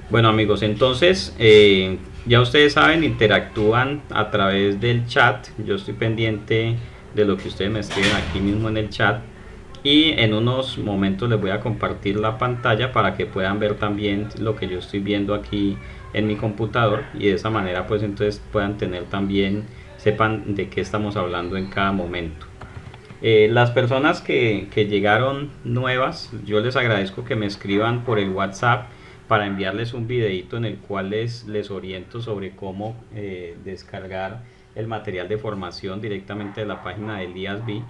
Bueno amigos, entonces ya ustedes saben, interactúan a través del chat. Yo estoy pendiente de lo que ustedes me escriben aquí mismo en el chat. Y en unos momentos les voy a compartir la pantalla para que puedan ver también lo que yo estoy viendo aquí en mi computador. Y de esa manera pues entonces puedan tener también, sepan de qué estamos hablando en cada momento. Las personas que llegaron nuevas, yo les agradezco que me escriban por el WhatsApp para enviarles un videito en el cual les oriento sobre cómo descargar el material de formación directamente de la página del IASB,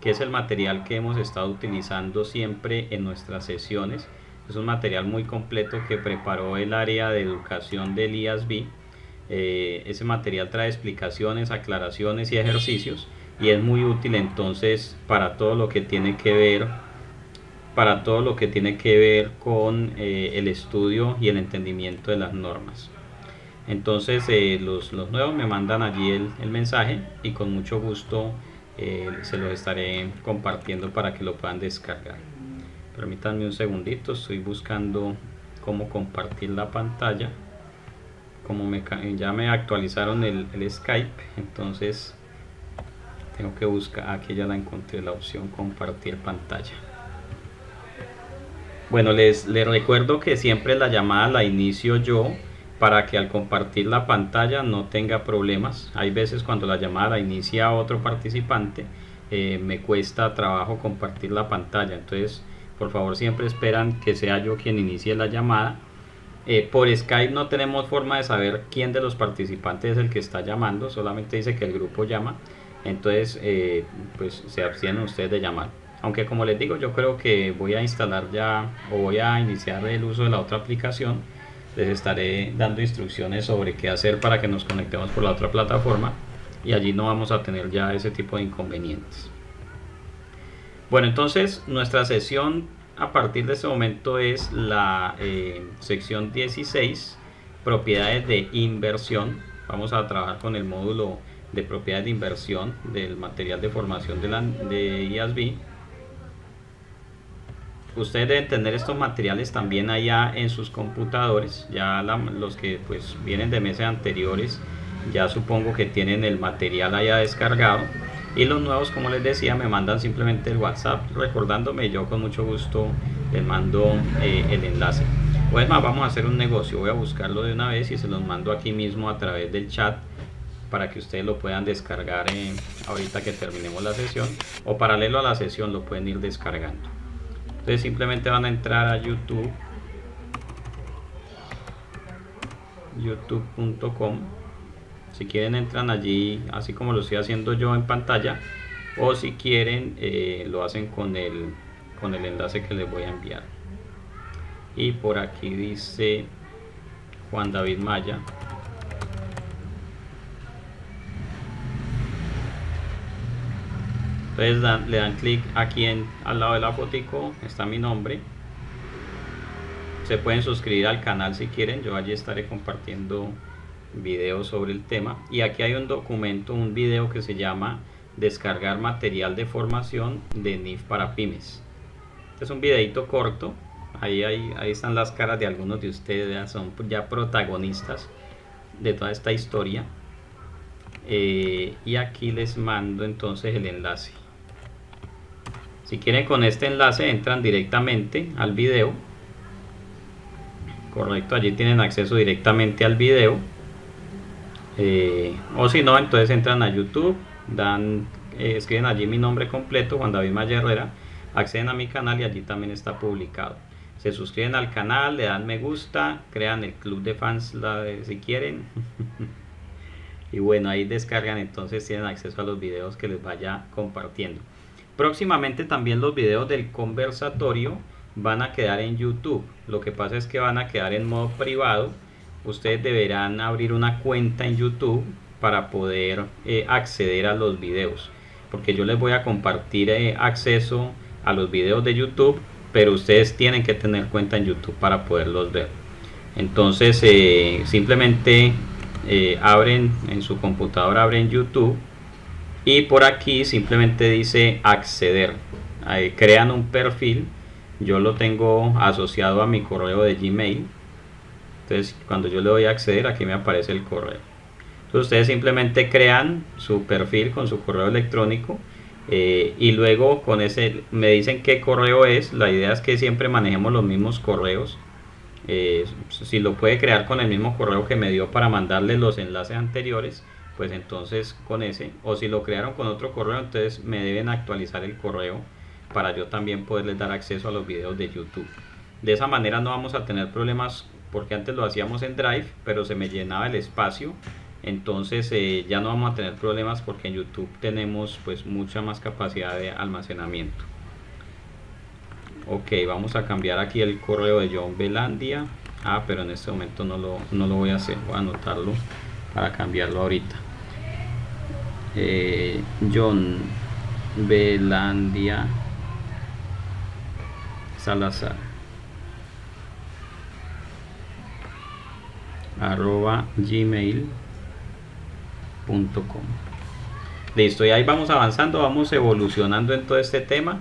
que es el material que hemos estado utilizando siempre en nuestras sesiones. Es un material muy completo que preparó el área de educación del IASB. Ese material trae explicaciones, aclaraciones y ejercicios, y es muy útil entonces para todo lo que tiene que ver con el estudio y el entendimiento de las normas. Entonces los nuevos me mandan allí el mensaje y con mucho gusto se los estaré compartiendo para que lo puedan descargar. Permítanme un segundito, estoy buscando cómo compartir la pantalla. Como ya me actualizaron el Skype, entonces tengo que buscar, aquí ya la encontré, la opción compartir pantalla. Bueno, les recuerdo que siempre la llamada la inicio yo para que al compartir la pantalla no tenga problemas. Hay veces cuando la llamada la inicia otro participante, me cuesta trabajo compartir la pantalla. Entonces, por favor, siempre esperan que sea yo quien inicie la llamada. Por Skype no tenemos forma de saber quién de los participantes es el que está llamando, solamente dice que el grupo llama. Entonces, pues se abstienen ustedes de llamar. Aunque como les digo, yo creo que voy a instalar ya o voy a iniciar el uso de la otra aplicación. Les estaré dando instrucciones sobre qué hacer para que nos conectemos por la otra plataforma y allí no vamos a tener ya ese tipo de inconvenientes. Bueno, entonces nuestra sesión a partir de este momento es la sección 16, propiedades de inversión. Vamos a trabajar con el módulo de propiedades de inversión del material de formación de IASB. Ustedes deben tener estos materiales también allá en sus computadores. Ya los que pues vienen de meses anteriores, ya supongo que tienen el material allá descargado. Y los nuevos, como les decía, me mandan simplemente el WhatsApp recordándome. Yo con mucho gusto les mando el enlace. Pues más, vamos a hacer un negocio. Voy a buscarlo de una vez y se los mando aquí mismo a través del chat para que ustedes lo puedan descargar ahorita que terminemos la sesión, o paralelo a la sesión lo pueden ir descargando. Entonces simplemente van a entrar a youtube.com. Si quieren entran allí así como lo estoy haciendo yo en pantalla, o si quieren lo hacen con el enlace que les voy a enviar. Y por aquí dice Juan David Maya. Entonces le dan clic aquí al lado de la fotico, está mi nombre. Se pueden suscribir al canal si quieren, yo allí estaré compartiendo videos sobre el tema. Y aquí hay un documento, un video que se llama descargar material de formación de NIF para pymes. Este es un videito corto, ahí están las caras de algunos de ustedes, ya son ya protagonistas de toda esta historia. Y aquí les mando entonces el enlace. Si quieren, con este enlace entran directamente al video. Correcto, allí tienen acceso directamente al video. O si no, entonces entran a YouTube, escriben allí mi nombre completo, Juan David Maya Herrera, acceden a mi canal y allí también está publicado. Se suscriben al canal, le dan me gusta, crean el club de fans si quieren. Y bueno, ahí descargan, entonces tienen acceso a los videos que les vaya compartiendo. Próximamente también los videos del conversatorio van a quedar en YouTube. Lo que pasa es que van a quedar en modo privado. Ustedes deberán abrir una cuenta en YouTube para poder acceder a los videos, porque yo les voy a compartir acceso a los videos de YouTube, pero ustedes tienen que tener cuenta en YouTube para poderlos ver. Entonces simplemente abren en su computadora, abren YouTube y por aquí simplemente dice acceder. Ahí crean un perfil. Yo lo tengo asociado a mi correo de Gmail. Entonces cuando yo le doy a acceder, aquí me aparece el correo. Entonces ustedes simplemente crean su perfil con su correo electrónico, y luego con ese me dicen qué correo es. La idea es que siempre manejemos los mismos correos. Si lo puede crear con el mismo correo que me dio para mandarle los enlaces anteriores, pues entonces con ese, o si lo crearon con otro correo, entonces me deben actualizar el correo para yo también poderles dar acceso a los videos de YouTube. De esa manera no vamos a tener problemas, porque antes lo hacíamos en Drive, pero se me llenaba el espacio. Entonces ya no vamos a tener problemas, porque en YouTube tenemos pues mucha más capacidad de almacenamiento. Ok, vamos a cambiar aquí el correo de John Belandia. Pero en este momento no lo voy a hacer, voy a anotarlo para cambiarlo ahorita. John Belandia Salazar @gmail.com. Listo, y ahí vamos avanzando, vamos evolucionando en todo este tema.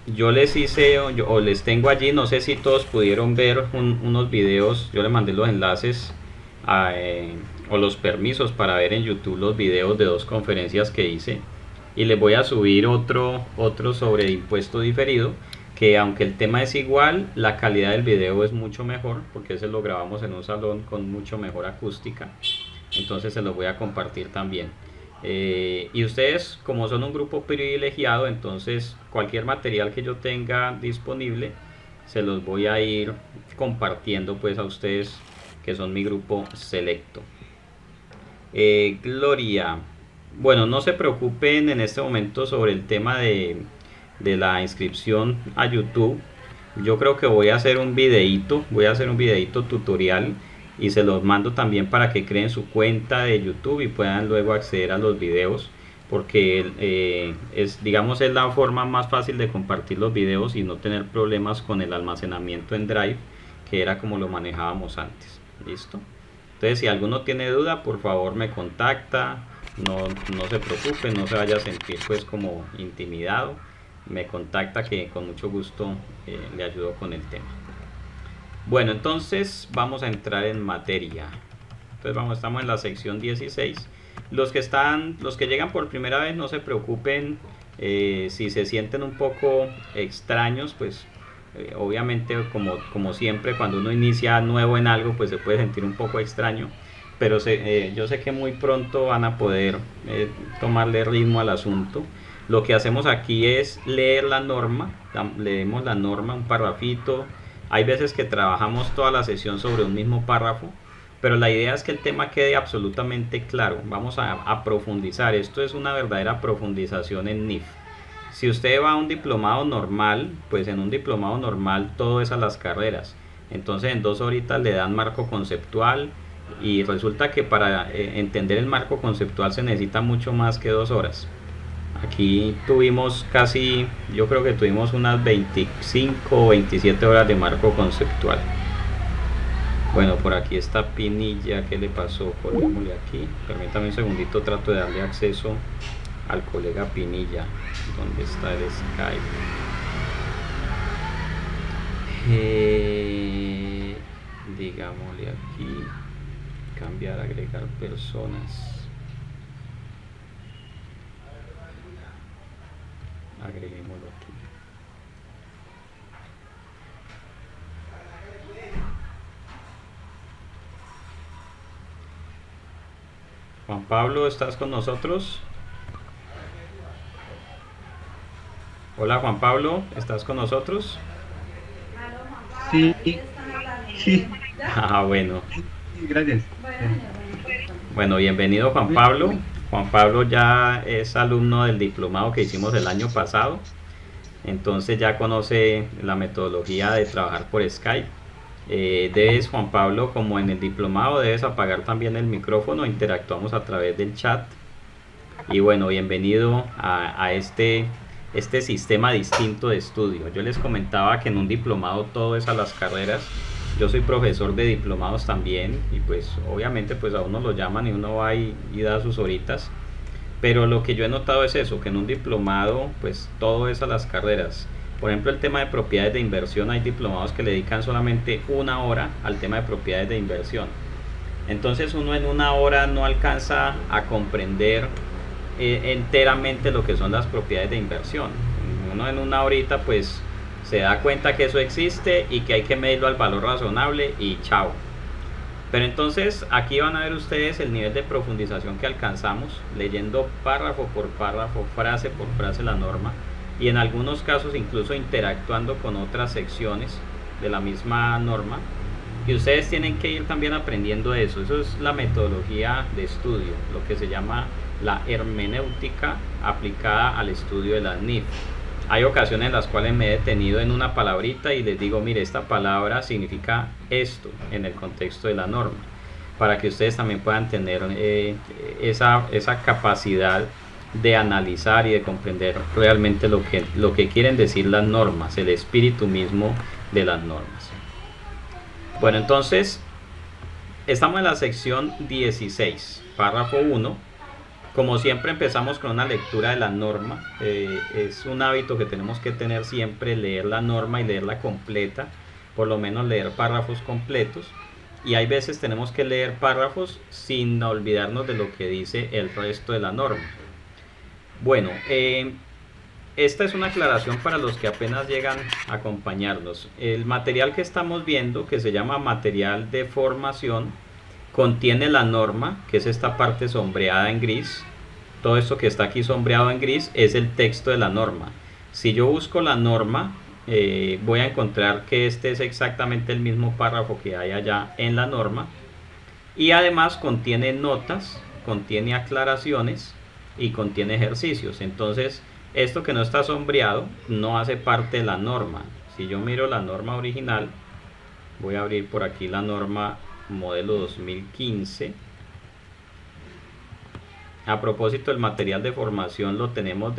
Yo les hice o les tengo allí, no sé si todos pudieron ver unos videos. Yo les mandé los enlaces o los permisos para ver en YouTube los videos de 2 conferencias que hice, y les voy a subir otro sobre impuesto diferido, que aunque el tema es igual, la calidad del video es mucho mejor, porque ese lo grabamos en un salón con mucho mejor acústica. Entonces se los voy a compartir también. Y ustedes, como son un grupo privilegiado, entonces cualquier material que yo tenga disponible se los voy a ir compartiendo pues a ustedes, que son mi grupo selecto. Gloria, bueno, no se preocupen en este momento sobre el tema de la inscripción a YouTube. Yo creo que voy a hacer un videito tutorial, y se los mando también para que creen su cuenta de YouTube y puedan luego acceder a los videos, porque es la forma más fácil de compartir los videos y no tener problemas con el almacenamiento en Drive, que era como lo manejábamos antes. Listo. Entonces, si alguno tiene duda, por favor me contacta. No se preocupe, no se vaya a sentir pues como intimidado. Me contacta, que con mucho gusto le ayudo con el tema. Bueno, entonces vamos a entrar en materia. Entonces estamos en la sección 16. Los que llegan por primera vez, no se preocupen si se sienten un poco extraños, pues obviamente como siempre cuando uno inicia nuevo en algo, pues se puede sentir un poco extraño, pero yo sé que muy pronto van a poder tomarle ritmo al asunto. Lo que hacemos aquí es leer la norma, leemos la norma, un parrafito. Hay veces que trabajamos toda la sesión sobre un mismo párrafo, pero la idea es que el tema quede absolutamente claro. Vamos a profundizar. Esto es una verdadera profundización en NIF. Si usted va a un diplomado normal, pues en un diplomado normal todo es a las carreras. Entonces en 2 horitas le dan marco conceptual, y resulta que para entender el marco conceptual se necesita mucho más que 2 horas. Aquí yo creo que tuvimos unas 25 o 27 horas de marco conceptual. Bueno, por aquí está Pinilla. ¿Qué le pasó? Colguémosle aquí. Permítame un segundito, trato de darle acceso al colega Pinilla. ¿Dónde está el Skype? Digámosle aquí, cambiar, agregar personas. Agreguémoslo aquí. Juan Pablo, ¿estás con nosotros? Hola Juan Pablo, ¿estás con nosotros? Sí, sí, Bueno. gracias. Bueno, bienvenido Juan Pablo. Juan Pablo ya es alumno del diplomado que hicimos el año pasado, entonces ya conoce la metodología de trabajar por Skype. Debes, Juan Pablo, como en el diplomado, debes apagar también el micrófono. Interactuamos a través del chat. Y bueno, bienvenido a este sistema distinto de estudio. Yo les comentaba que en un diplomado todo es a las carreras. Yo soy profesor de diplomados también, y pues obviamente pues a uno lo llaman y uno va y da sus horitas, pero lo que yo he notado es eso, que en un diplomado pues todo es a las carreras. Por ejemplo, el tema de propiedades de inversión, hay diplomados que le dedican solamente 1 hora al tema de propiedades de inversión. Entonces uno en 1 hora no alcanza a comprender enteramente lo que son las propiedades de inversión. Uno en 1 horita pues se da cuenta que eso existe y que hay que medirlo al valor razonable y chao. Pero entonces aquí van a ver ustedes el nivel de profundización que alcanzamos leyendo párrafo por párrafo, frase por frase la norma, y en algunos casos incluso interactuando con otras secciones de la misma norma. Y ustedes tienen que ir también aprendiendo eso. Eso es la metodología de estudio, lo que se llama la hermenéutica aplicada al estudio de las NIF. Hay ocasiones en las cuales me he detenido en una palabrita y les digo, mire, esta palabra significa esto en el contexto de la norma, para que ustedes también puedan tener esa capacidad de analizar y de comprender realmente lo que quieren decir las normas, el espíritu mismo de las normas. Bueno, entonces estamos en la sección 16, párrafo 1. Como siempre empezamos con una lectura de la norma. Es un hábito que tenemos que tener siempre, leer la norma y leerla completa, por lo menos leer párrafos completos. Y hay veces tenemos que leer párrafos sin olvidarnos de lo que dice el resto de la norma. Bueno, esta es una aclaración para los que apenas llegan a acompañarnos. El material que estamos viendo, que se llama material de formación, contiene la norma, que es esta parte sombreada en gris. Todo esto que está aquí sombreado en gris es el texto de la norma. Si yo busco la norma, voy a encontrar que este es exactamente el mismo párrafo que hay allá en la norma. Y además contiene notas, contiene aclaraciones y contiene ejercicios. Entonces, esto que no está sombreado no hace parte de la norma. Si yo miro la norma original, voy a abrir por aquí la norma modelo 2015. A propósito, el material de formación lo tenemos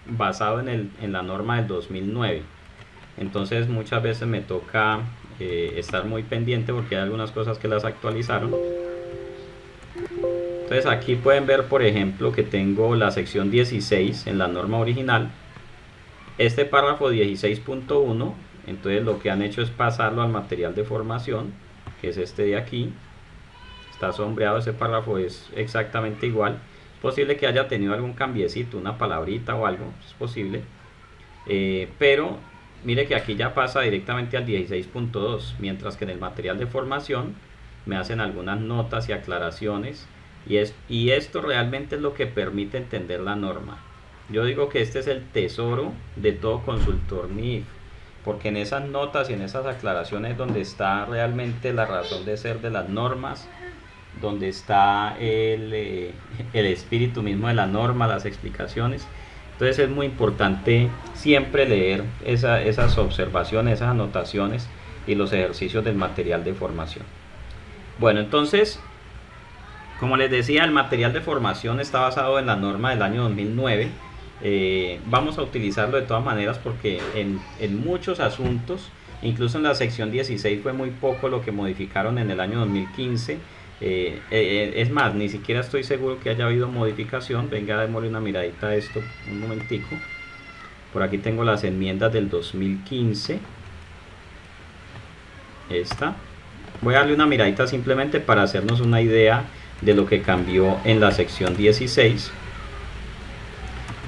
basado en la norma del 2009. Entonces muchas veces me toca estar muy pendiente porque hay algunas cosas que las actualizaron. Entonces aquí pueden ver, por ejemplo, que tengo la sección 16 en la norma original. Este párrafo 16.1, entonces lo que han hecho es pasarlo al material de formación, que es este de aquí. Está sombreado, ese párrafo es exactamente igual. Es posible que haya tenido algún cambiecito, una palabrita o algo, es posible. Pero mire que aquí ya pasa directamente al 16.2, mientras que en el material de formación me hacen algunas notas y aclaraciones. Y esto realmente es lo que permite entender la norma. Yo digo que este es el tesoro de todo consultor NIF, porque en esas notas y en esas aclaraciones donde está realmente la razón de ser de las normas, donde está el espíritu mismo de la norma, las explicaciones. Entonces es muy importante siempre leer esas observaciones, esas anotaciones y los ejercicios del material de formación. Bueno, entonces, como les decía, el material de formación está basado en la norma del año 2009. Vamos a utilizarlo de todas maneras porque en muchos asuntos, incluso en la sección 16 fue muy poco lo que modificaron en el año 2015. Es más, ni siquiera estoy seguro que haya habido modificación. Venga, démosle una miradita a esto un momentico. Por aquí tengo las enmiendas del 2015. Esta. Voy a darle una miradita simplemente para hacernos una idea de lo que cambió en la sección 16.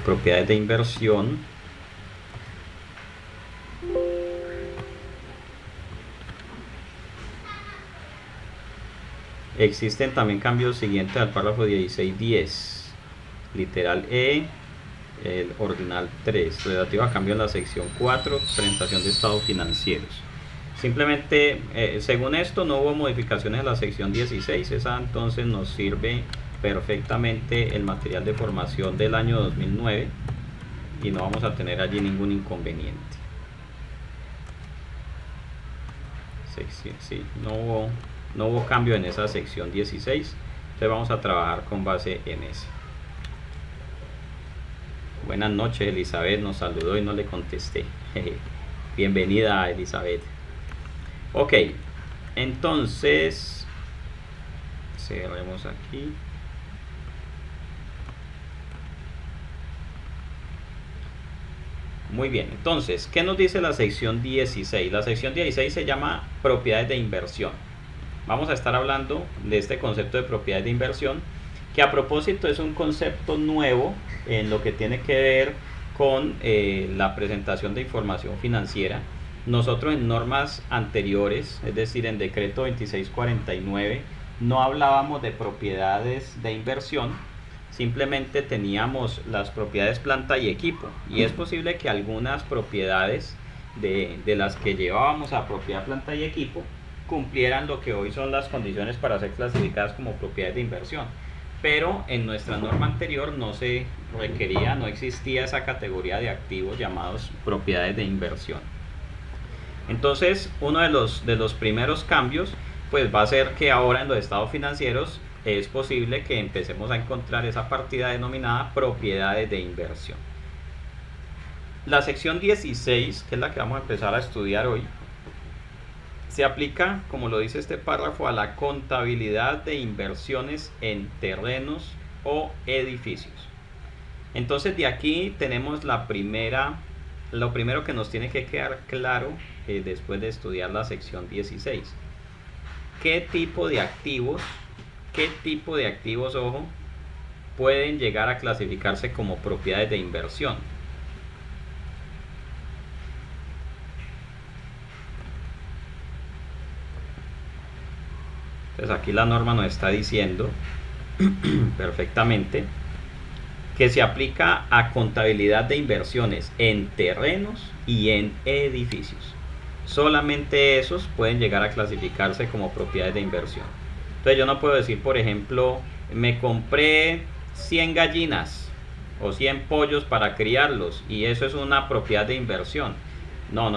Propiedades de inversión. Existen también cambios siguientes al párrafo 16.10, literal E, el ordinal 3, relativo a cambio en la sección 4, presentación de estados financieros. Simplemente, según esto, no hubo modificaciones en la sección 16, esa entonces nos sirve perfectamente el material de formación del año 2009 y no vamos a tener allí ningún inconveniente. Sí, no hubo cambio en esa sección 16, entonces vamos a trabajar con base en ese. Buenas noches, Elizabeth nos saludó y no le contesté. Bienvenida, Elizabeth. Ok, entonces cerremos aquí. muy bien. Entonces, ¿qué nos dice la sección 16? La sección 16 se llama propiedades de inversión. Vamos a estar hablando de este concepto de propiedades de inversión, que a propósito es un concepto nuevo en lo que tiene que ver con la presentación de información financiera. Nosotros en normas anteriores, es decir, en decreto 2649, no hablábamos de propiedades de inversión, simplemente teníamos las propiedades planta y equipo, y es posible que algunas propiedades de las que llevábamos a propiedad planta y equipo cumplieran lo que hoy son las condiciones para ser clasificadas como propiedades de inversión, pero en nuestra norma anterior no se requería, no existía esa categoría de activos llamados propiedades de inversión. Entonces, uno de los primeros cambios pues va a ser que ahora en los estados financieros es posible que empecemos a encontrar esa partida denominada propiedades de inversión. La sección 16, que es la que vamos a empezar a estudiar hoy, se aplica, como lo dice este párrafo, a la contabilidad de inversiones en terrenos o edificios. Entonces, de aquí tenemos lo primero que nos tiene que quedar claro después de estudiar la sección 16. ¿Qué tipo de activos, ojo, pueden llegar a clasificarse como propiedades de inversión? Entonces aquí la norma nos está diciendo perfectamente que se aplica a contabilidad de inversiones en terrenos y en edificios. Solamente esos pueden llegar a clasificarse como propiedades de inversión. Entonces yo no puedo decir, por ejemplo, me compré 100 gallinas o 100 pollos para criarlos y eso es una propiedad de inversión. No.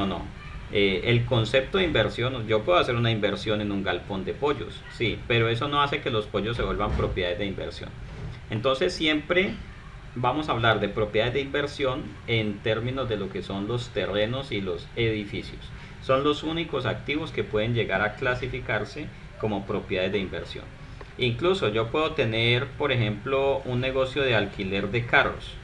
El concepto de inversión, yo puedo hacer una inversión en un galpón de pollos, sí, pero eso no hace que los pollos se vuelvan propiedades de inversión. Entonces siempre vamos a hablar de propiedades de inversión en términos de lo que son los terrenos y los edificios. Son los únicos activos que pueden llegar a clasificarse como propiedades de inversión. Incluso yo puedo tener, por ejemplo, un negocio de alquiler de carros.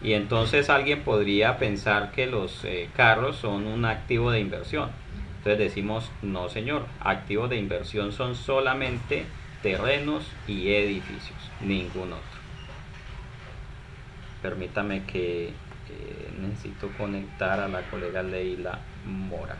Y entonces alguien podría pensar que los carros son un activo de inversión. Entonces decimos, no señor, activos de inversión son solamente terrenos y edificios, ningún otro. Permítame que necesito conectar a la colega Leila Mora.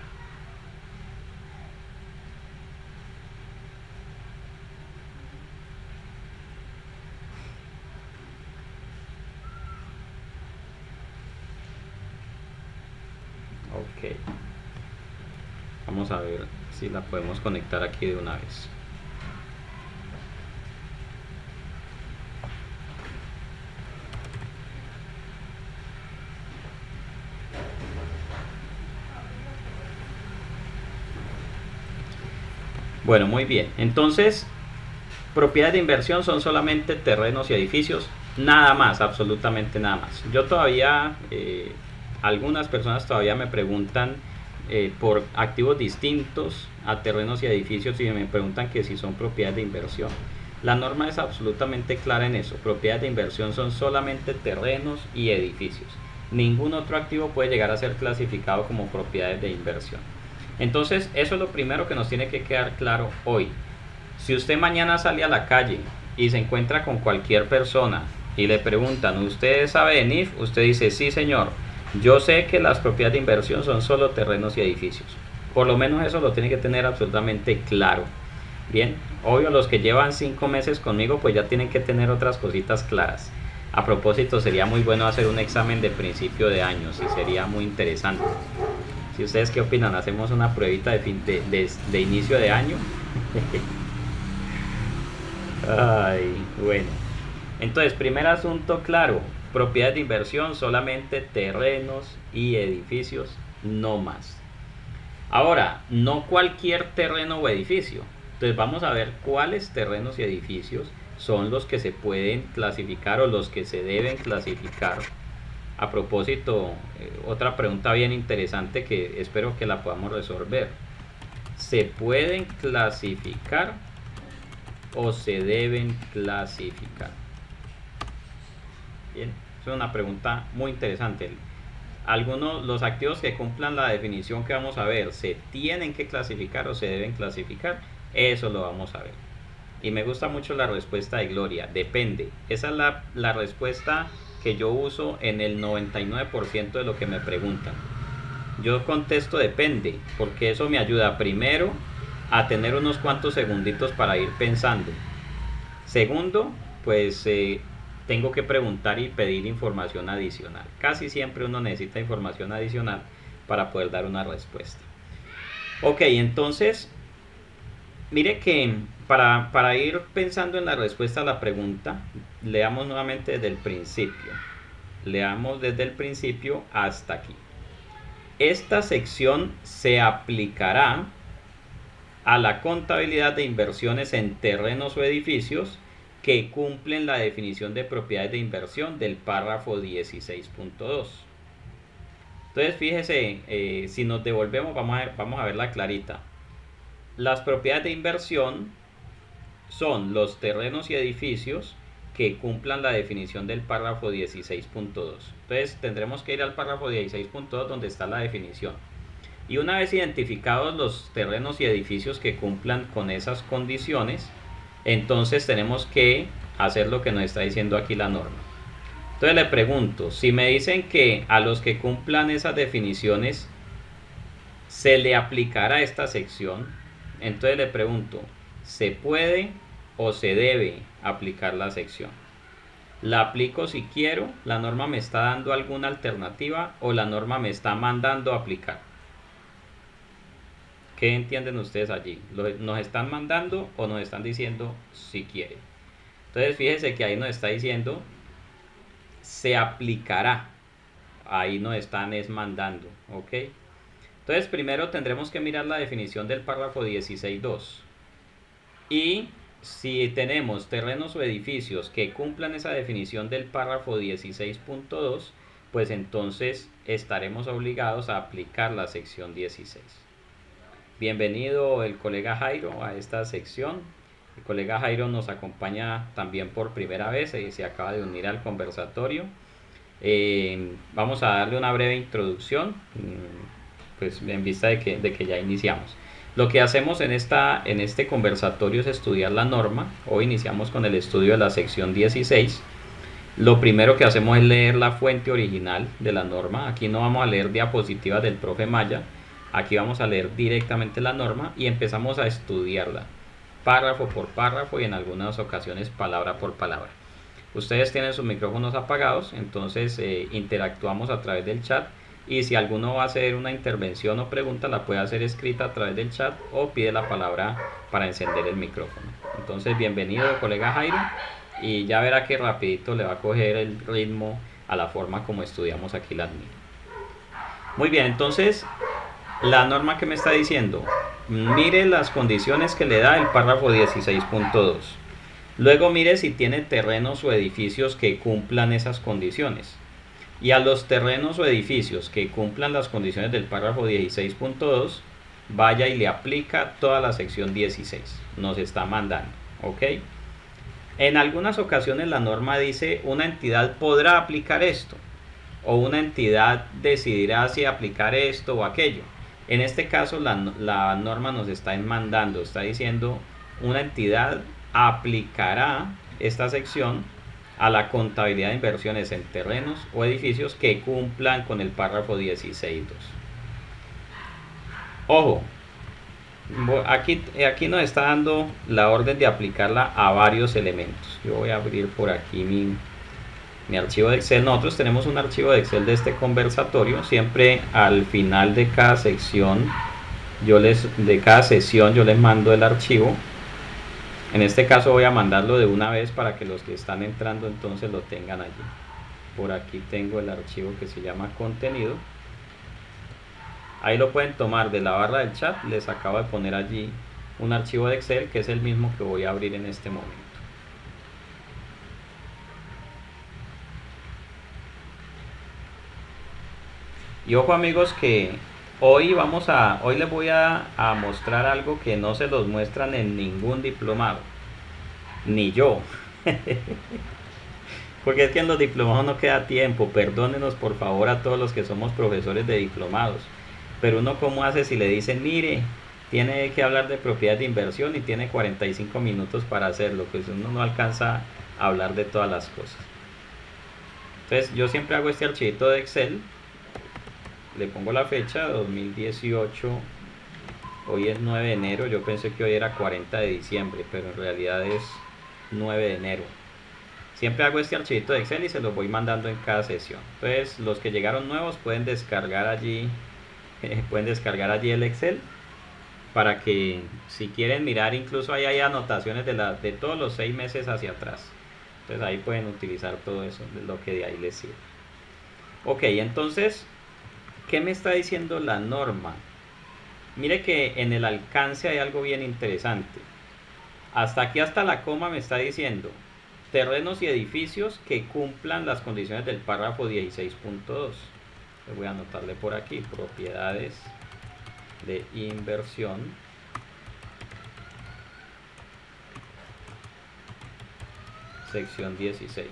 Ok, vamos a ver si la podemos conectar aquí de una vez. Bueno, muy bien. Entonces, propiedades de inversión son solamente terrenos y edificios, nada más, absolutamente nada más. Yo todavía, algunas personas todavía me preguntan por activos distintos a terrenos y edificios y me preguntan que si son propiedades de inversión. La norma es absolutamente clara en eso. Propiedades de inversión son solamente terrenos y edificios. Ningún otro activo puede llegar a ser clasificado como propiedades de inversión. Entonces, eso es lo primero que nos tiene que quedar claro hoy. Si usted mañana sale a la calle y se encuentra con cualquier persona y le preguntan, ¿usted sabe de NIF? Usted dice, sí señor, yo sé que las propiedades de inversión son solo terrenos y edificios. Por lo menos eso lo tiene que tener absolutamente claro. Bien, obvio los que llevan 5 meses conmigo pues ya tienen que tener otras cositas claras. A propósito, sería muy bueno hacer un examen de principio de año, sí, sería muy interesante. Si ustedes qué opinan, hacemos una pruebita de inicio de año. Ay, bueno. Entonces, primer asunto claro, propiedades de inversión, solamente terrenos y edificios, no más. Ahora, no cualquier terreno o edificio. Entonces vamos a ver cuáles terrenos y edificios son los que se pueden clasificar o los que se deben clasificar. A propósito, otra pregunta bien interesante que espero que la podamos resolver. ¿Se pueden clasificar o se deben clasificar? Bien, es una pregunta muy interesante. Los activos que cumplan la definición que vamos a ver, ¿se tienen que clasificar o se deben clasificar? Eso lo vamos a ver. Y me gusta mucho la respuesta de Gloria, depende. Esa es la respuesta que yo uso en el 99% de lo que me preguntan. Yo contesto depende, porque eso me ayuda primero a tener unos cuantos segunditos para ir pensando. Segundo, pues tengo que preguntar y pedir información adicional. Casi siempre uno necesita información adicional para poder dar una respuesta. Ok, entonces, mire que para ir pensando en la respuesta a la pregunta, leamos nuevamente desde el principio. Leamos desde el principio hasta aquí. Esta sección se aplicará a la contabilidad de inversiones en terrenos o edificios que cumplen la definición de propiedades de inversión del párrafo 16.2. Entonces fíjese, si nos devolvemos vamos a verla clarita. Las propiedades de inversión son los terrenos y edificios que cumplan la definición del párrafo 16.2. Entonces tendremos que ir al párrafo 16.2 donde está la definición. Y una vez identificados los terrenos y edificios que cumplan con esas condiciones, entonces tenemos que hacer lo que nos está diciendo aquí la norma. Entonces le pregunto, si me dicen que a los que cumplan esas definiciones se le aplicará esta sección, entonces le pregunto, ¿se puede o se debe aplicar la sección? ¿La aplico si quiero? ¿La norma me está dando alguna alternativa o la norma me está mandando a aplicar? ¿Qué entienden ustedes allí? ¿Nos están mandando o nos están diciendo si quiere? Entonces fíjense que ahí nos está diciendo se aplicará. Ahí nos están mandando, ¿ok? Entonces primero tendremos que mirar la definición del párrafo 16.2. Y si tenemos terrenos o edificios que cumplan esa definición del párrafo 16.2, pues entonces estaremos obligados a aplicar la sección 16. Bienvenido el colega Jairo a esta sección. El colega Jairo nos acompaña también por primera vez y se acaba de unir al conversatorio. Vamos a darle una breve introducción, pues en vista de que ya iniciamos. Lo que hacemos en este conversatorio es estudiar la norma. Hoy iniciamos con el estudio de la sección 16. Lo primero que hacemos es leer la fuente original de la norma. Aquí no vamos a leer diapositivas del profe Maya. Aquí vamos a leer directamente la norma y empezamos a estudiarla párrafo por párrafo y en algunas ocasiones palabra por palabra. Ustedes tienen sus micrófonos apagados, entonces interactuamos a través del chat y si alguno va a hacer una intervención o pregunta la puede hacer escrita a través del chat o pide la palabra para encender el micrófono. Entonces bienvenido colega Jairo y ya verá que rapidito le va a coger el ritmo a la forma como estudiamos aquí la admin. Muy bien, entonces la norma que me está diciendo, mire las condiciones que le da el párrafo 16.2. Luego mire si tiene terrenos o edificios que cumplan esas condiciones. Y a los terrenos o edificios que cumplan las condiciones del párrafo 16.2, vaya y le aplica toda la sección 16. Nos está mandando, ¿ok? En algunas ocasiones la norma dice una entidad podrá aplicar esto o una entidad decidirá si aplicar esto o aquello. En este caso la norma nos está mandando, está diciendo una entidad aplicará esta sección a la contabilidad de inversiones en terrenos o edificios que cumplan con el párrafo 16.2. Ojo, aquí nos está dando la orden de aplicarla a varios elementos. Yo voy a abrir por aquí mi archivo de Excel. Nosotros tenemos un archivo de Excel de este conversatorio. Siempre al final de cada sección yo les mando el archivo. En este caso voy a mandarlo de una vez para que los que están entrando entonces lo tengan allí. Por aquí tengo el archivo que se llama contenido. Ahí lo pueden tomar de la barra del chat. Les acabo de poner allí un archivo de Excel que es el mismo que voy a abrir en este momento. Y ojo amigos que hoy les voy a mostrar algo que no se los muestran en ningún diplomado, ni yo. Porque es que en los diplomados no queda tiempo. Perdónenos por favor a todos los que somos profesores de diplomados. Pero uno cómo hace si le dicen, mire, tiene que hablar de propiedad de inversión y tiene 45 minutos para hacerlo, pues uno no alcanza a hablar de todas las cosas. Entonces yo siempre hago este archivito de Excel, le pongo la fecha 2018, hoy es 9 de enero, yo pensé que hoy era 40 de diciembre, pero en realidad es 9 de enero. Siempre hago este archivito de Excel y se los voy mandando en cada sesión. Entonces los que llegaron nuevos pueden descargar allí el Excel para que si quieren mirar, incluso ahí hay anotaciones de todos los 6 meses hacia atrás. Entonces ahí pueden utilizar todo eso, lo que de ahí les sirve. Ok, entonces, ¿qué me está diciendo la norma? Mire que en el alcance hay algo bien interesante. Hasta aquí, hasta la coma, me está diciendo terrenos y edificios que cumplan las condiciones del párrafo 16.2. Voy a anotarle por aquí, propiedades de inversión. Sección 16.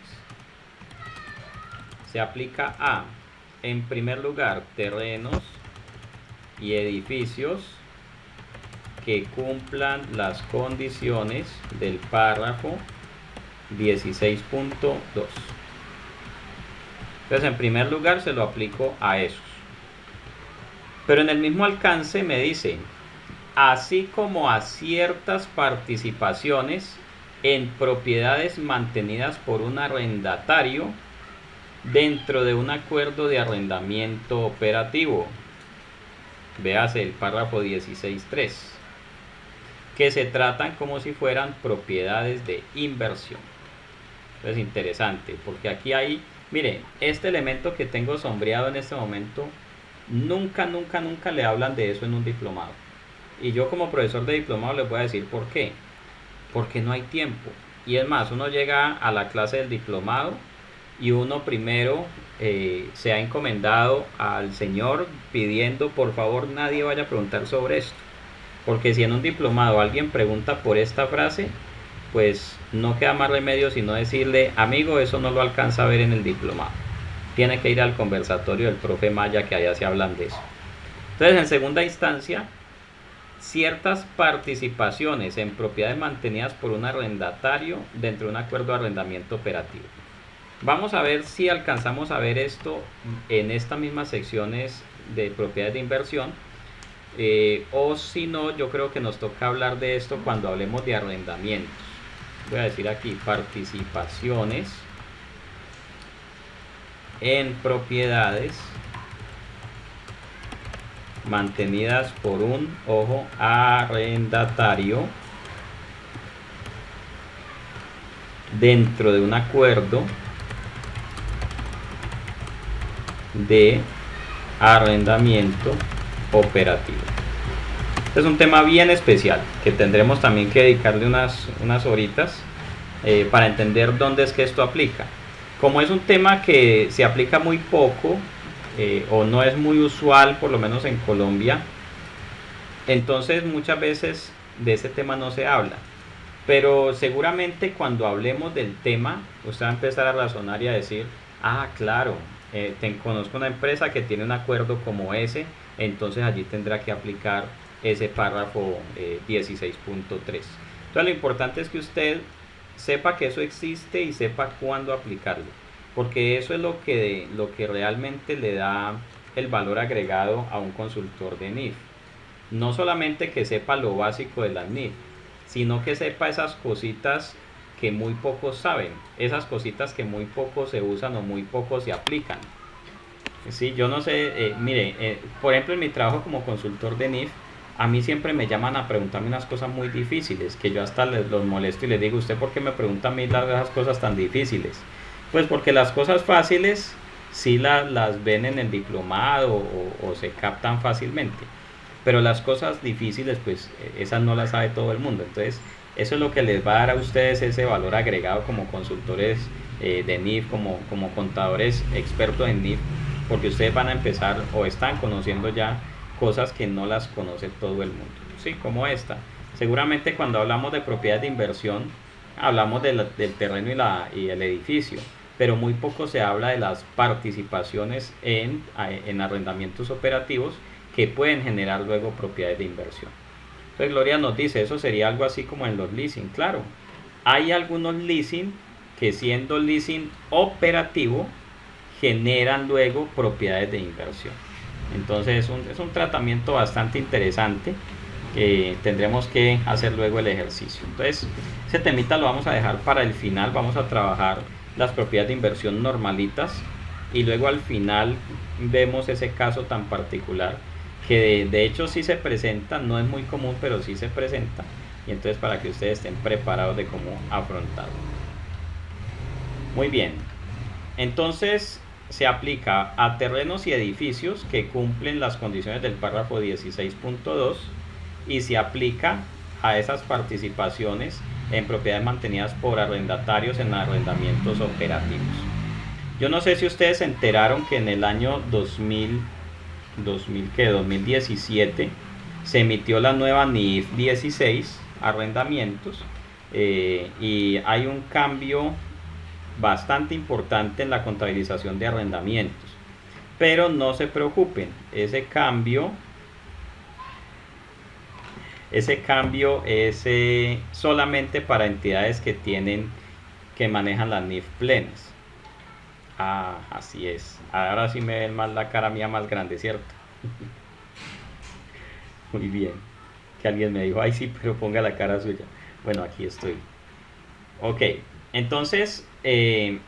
Se aplica a, en primer lugar, terrenos y edificios que cumplan las condiciones del párrafo 16.2. Entonces, en primer lugar, se lo aplico a esos. Pero en el mismo alcance me dice, así como a ciertas participaciones en propiedades mantenidas por un arrendatario dentro de un acuerdo de arrendamiento operativo. Véase el párrafo 16.3, que se tratan como si fueran propiedades de inversión. Es interesante, porque aquí hay, mire, este elemento que tengo sombreado en este momento, nunca le hablan de eso en un diplomado. Y yo como profesor de diplomado les voy a decir por qué. Porque no hay tiempo. Y es más, uno llega a la clase del diplomado y uno primero se ha encomendado al Señor pidiendo, por favor, nadie vaya a preguntar sobre esto. Porque si en un diplomado alguien pregunta por esta frase, pues no queda más remedio sino decirle, amigo, eso no lo alcanza a ver en el diplomado. Tiene que ir al conversatorio del profe Maya, que allá se hablan de eso. Entonces, en segunda instancia, ciertas participaciones en propiedades mantenidas por un arrendatario dentro de un acuerdo de arrendamiento operativo. Vamos a ver si alcanzamos a ver esto en estas mismas secciones de propiedades de inversión, o si no, yo creo que nos toca hablar de esto cuando hablemos de arrendamientos. Voy a decir aquí, participaciones en propiedades mantenidas por un, ojo, arrendatario dentro de un acuerdo de arrendamiento operativo. Este es un tema bien especial que tendremos también que dedicarle unas horitas para entender dónde es que esto aplica. Como es un tema que se aplica muy poco, o no es muy usual, por lo menos en Colombia, entonces muchas veces de ese tema no se habla. Pero seguramente cuando hablemos del tema, usted va a empezar a razonar y a decir, ah, claro, conozco una empresa que tiene un acuerdo como ese, entonces allí tendrá que aplicar ese párrafo 16.3. Entonces lo importante es que usted sepa que eso existe y sepa cuándo aplicarlo, porque eso es lo que realmente le da el valor agregado a un consultor de NIF. No solamente que sepa lo básico de las NIF, sino que sepa esas cositas que muy pocos saben, esas cositas que muy pocos se usan o muy pocos se aplican. Sí, yo no sé, mire, por ejemplo en mi trabajo como consultor de NIF, a mí siempre me llaman a preguntarme unas cosas muy difíciles, que yo hasta los molesto y les digo, ¿usted por qué me pregunta a mí esas cosas tan difíciles? Pues porque las cosas fáciles sí las ven en el diplomado o se captan fácilmente, pero las cosas difíciles pues esas no las sabe todo el mundo. Entonces eso es lo que les va a dar a ustedes ese valor agregado como consultores de NIF, como contadores expertos en NIF, porque ustedes van a empezar o están conociendo ya cosas que no las conoce todo el mundo, sí, como esta. Seguramente cuando hablamos de propiedades de inversión hablamos del terreno y el edificio, pero muy poco se habla de las participaciones en arrendamientos operativos que pueden generar luego propiedades de inversión. Entonces Gloria nos dice, eso sería algo así como en los leasing. Claro, hay algunos leasing que siendo leasing operativo generan luego propiedades de inversión. Entonces es un tratamiento bastante interesante que tendremos que hacer luego el ejercicio. Entonces ese temita lo vamos a dejar para el final. Vamos a trabajar las propiedades de inversión normalitas y luego al final vemos ese caso tan particular que de hecho sí se presenta, no es muy común, pero sí se presenta, y entonces para que ustedes estén preparados de cómo afrontarlo. Muy bien, entonces se aplica a terrenos y edificios que cumplen las condiciones del párrafo 16.2 y se aplica a esas participaciones en propiedades mantenidas por arrendatarios en arrendamientos operativos. Yo no sé si ustedes se enteraron que en el año 2017 se emitió la nueva NIF 16 arrendamientos y hay un cambio bastante importante en la contabilización de arrendamientos, pero no se preocupen, ese cambio es solamente para entidades que manejan las NIF plenas. Así es. Ahora sí me ven más la cara mía más grande, ¿cierto? Muy bien. Que alguien me dijo, ay sí, pero ponga la cara suya. Bueno, aquí estoy. Ok, entonces ese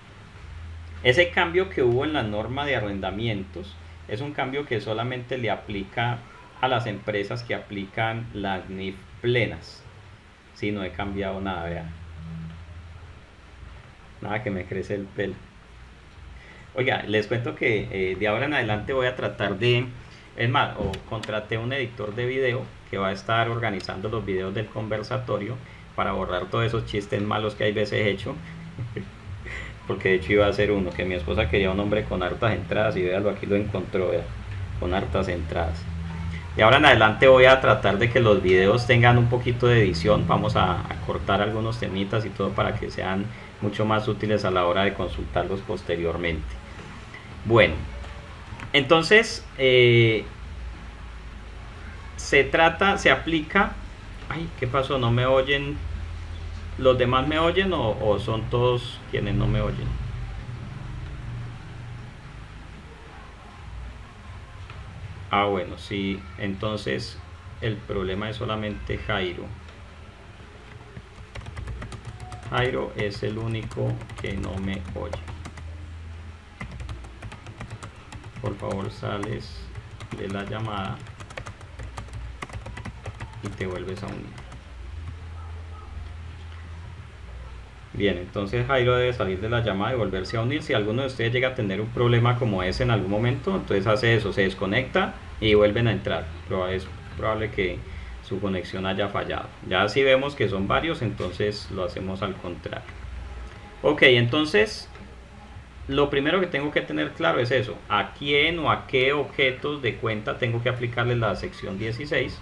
cambio que hubo en la norma de arrendamientos es un cambio que solamente le aplica a las empresas que aplican las NIF plenas. Sí, no he cambiado nada, vean. Nada que me crece el pelo. Oiga, les cuento que de ahora en adelante voy a tratar de... Es más, contraté un editor de video que va a estar organizando los videos del conversatorio para borrar todos esos chistes malos que hay veces he hecho. Porque de hecho iba a ser uno, que mi esposa quería un hombre con hartas entradas y véalo, aquí lo encontró, vea, con hartas entradas. De ahora en adelante voy a tratar de que los videos tengan un poquito de edición. Vamos a cortar algunos temitas y todo para que sean mucho más útiles a la hora de consultarlos posteriormente. Bueno, entonces se aplica... Ay, ¿qué pasó? ¿No me oyen? ¿Los demás me oyen o son todos quienes no me oyen? Bueno, sí, entonces el problema es solamente Jairo. Jairo es el único que no me oye. Por favor, sales de la llamada y te vuelves a unir. Bien, entonces Jairo debe salir de la llamada y volverse a unir. Si alguno de ustedes llega a tener un problema como ese en algún momento, entonces hace eso, se desconecta y vuelven a entrar. Pero es probable que su conexión haya fallado. Ya si vemos que son varios, entonces lo hacemos al contrario. Ok, entonces lo primero que tengo que tener claro es eso. ¿A quién o a qué objetos de cuenta tengo que aplicarle la sección 16?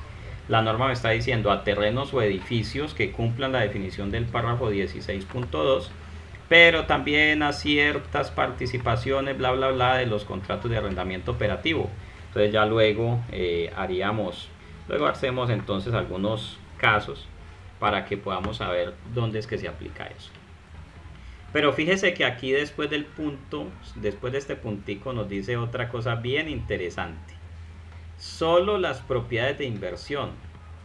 La norma me está diciendo a terrenos o edificios que cumplan la definición del párrafo 16.2, pero también a ciertas participaciones, bla, bla, bla, de los contratos de arrendamiento operativo. Entonces ya luego hacemos entonces algunos casos para que podamos saber dónde es que se aplica eso. Pero fíjese que aquí después de este puntico nos dice otra cosa bien interesante. Solo las propiedades de inversión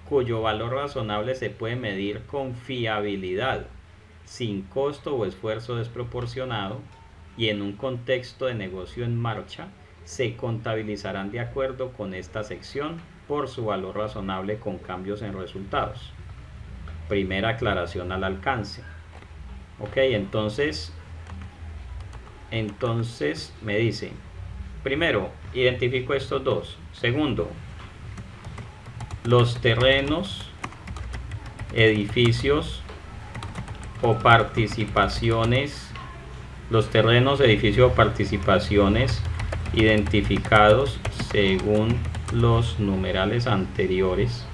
cuyo valor razonable se puede medir con fiabilidad, sin costo o esfuerzo desproporcionado y en un contexto de negocio en marcha, se contabilizarán de acuerdo con esta sección por su valor razonable con cambios en resultados. Primera aclaración al alcance. Ok, entonces me dice, primero, identifico estos dos. Segundo, los terrenos, edificios o participaciones, identificados según los numerales anteriores,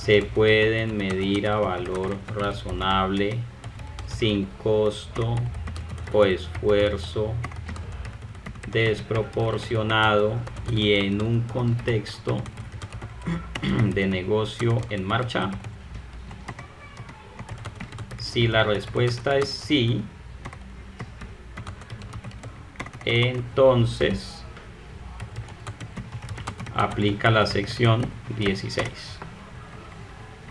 se pueden medir a valor razonable sin costo o esfuerzo desproporcionado y en un contexto de negocio en marcha? Si la respuesta es sí, entonces aplica la sección 16.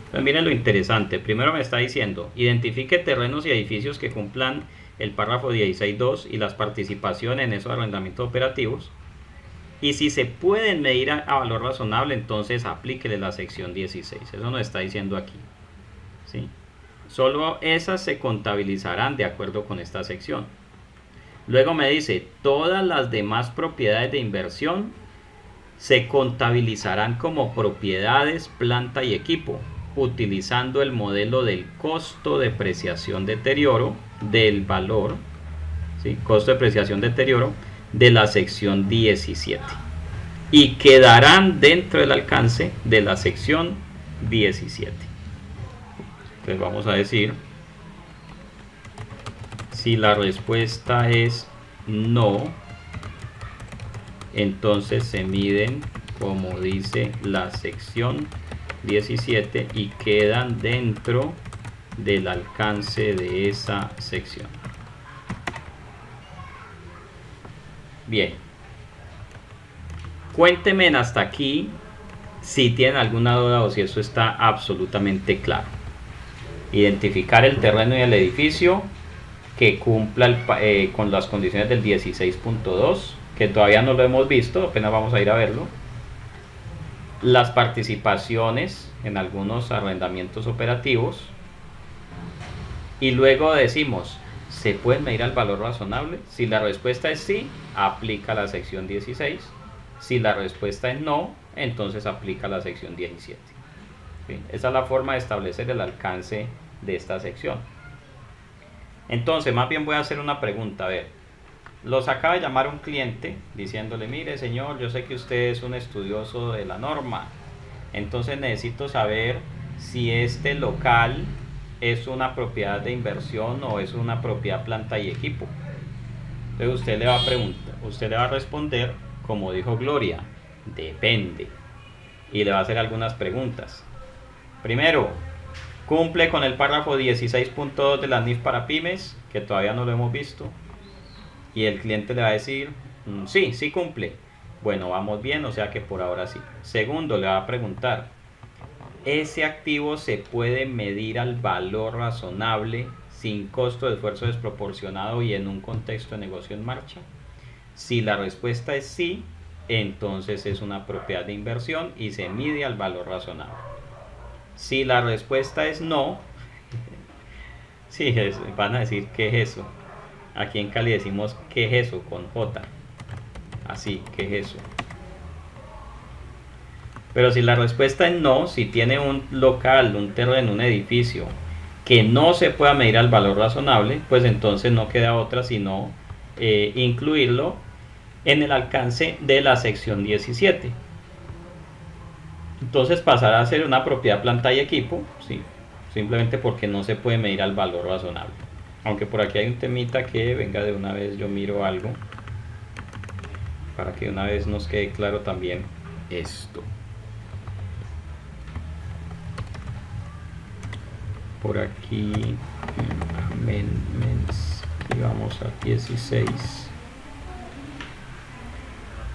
Entonces miren lo interesante. Primero me está diciendo, identifique terrenos y edificios que cumplan el párrafo 16.2 y las participaciones en esos arrendamientos operativos. Y si se pueden medir a valor razonable, entonces aplíquele la sección 16. Eso nos está diciendo aquí, ¿sí? Solo esas se contabilizarán de acuerdo con esta sección. Luego me dice, todas las demás propiedades de inversión se contabilizarán como propiedades, planta y equipo, utilizando el modelo del costo, depreciación, deterioro del valor, ¿sí? Costo, depreciación, deterioro de la sección 17 y quedarán dentro del alcance de la sección 17. Entonces vamos a decir, si la respuesta es no, entonces se miden como dice la sección 17 y quedan dentro del alcance de esa sección. Bien, cuéntenme hasta aquí si tienen alguna duda o si eso está absolutamente claro. Identificar el terreno y el edificio que cumpla con las condiciones del 16.2, que todavía no lo hemos visto, apenas vamos a ir a verlo. Las participaciones en algunos arrendamientos operativos. Y luego decimos, ¿se puede medir al valor razonable? Si la respuesta es sí, aplica la sección 16. Si la respuesta es no, entonces aplica la sección 17. ¿Sí? Esa es la forma de establecer el alcance de esta sección. Entonces, más bien voy a hacer una pregunta. A ver, los acaba de llamar un cliente diciéndole, mire señor, yo sé que usted es un estudioso de la norma, entonces necesito saber si este local es una propiedad de inversión o es una propiedad planta y equipo. Entonces usted le va a preguntar, usted le va a responder, como dijo Gloria, depende, y le va a hacer algunas preguntas. Primero, ¿cumple con el párrafo 16.2 de la NIF para pymes? Que todavía no lo hemos visto. Y el cliente le va a decir, sí, sí cumple. Bueno, vamos bien, o sea que por ahora sí. Segundo, le va a preguntar, ¿ese activo se puede medir al valor razonable sin costo de esfuerzo desproporcionado y en un contexto de negocio en marcha? Si la respuesta es sí, entonces es una propiedad de inversión y se mide al valor razonable. Si la respuesta es no, sí, van a decir, ¿qué es eso? Aquí en Cali decimos, ¿qué es eso? Con J. Así, ¿qué es eso? Pero si la respuesta es no, si tiene un local, un terreno, un edificio que no se pueda medir al valor razonable, pues entonces no queda otra sino incluirlo en el alcance de la sección 17. Entonces pasará a ser una propiedad planta y equipo, ¿sí? Simplemente porque no se puede medir al valor razonable. Aunque por aquí hay un temita que, venga, de una vez yo miro algo para que de una vez nos quede claro también esto. Por aquí, amendments, y vamos a 16,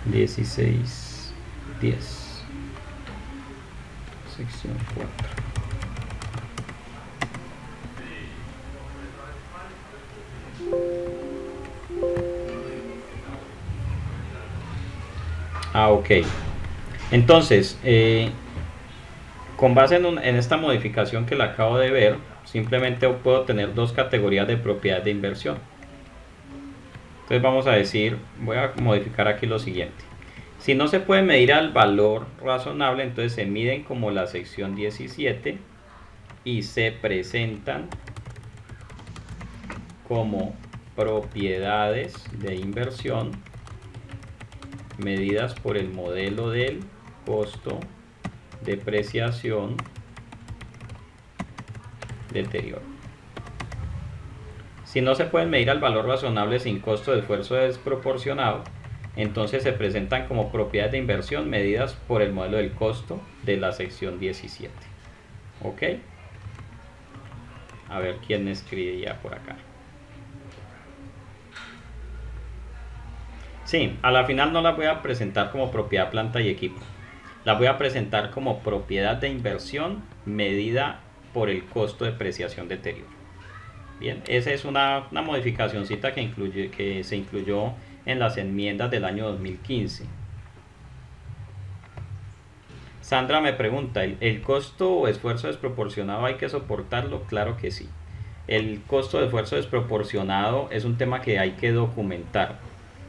16, 10, sección 4. Ok. Entonces, con base en esta modificación que la acabo de ver, simplemente puedo tener dos categorías de propiedad de inversión. Entonces vamos a decir, voy a modificar aquí lo siguiente. Si no se puede medir al valor razonable, entonces se miden como la sección 17 y se presentan como propiedades de inversión medidas por el modelo del costo, depreciación, deterioro. Si no se pueden medir al valor razonable sin costo de esfuerzo desproporcionado, entonces se presentan como propiedades de inversión medidas por el modelo del costo de la sección 17. ¿Ok? A ver quién escribe ya por acá. Sí, a la final no las voy a presentar como propiedad, planta y equipo. Las voy a presentar como propiedad de inversión medida por el costo de depreciación deterioro. Bien, esa es una modificacióncita que se incluyó en las enmiendas del año 2015. Sandra me pregunta, ¿el costo o esfuerzo desproporcionado hay que soportarlo? Claro que sí. El costo de esfuerzo desproporcionado es un tema que hay que documentar.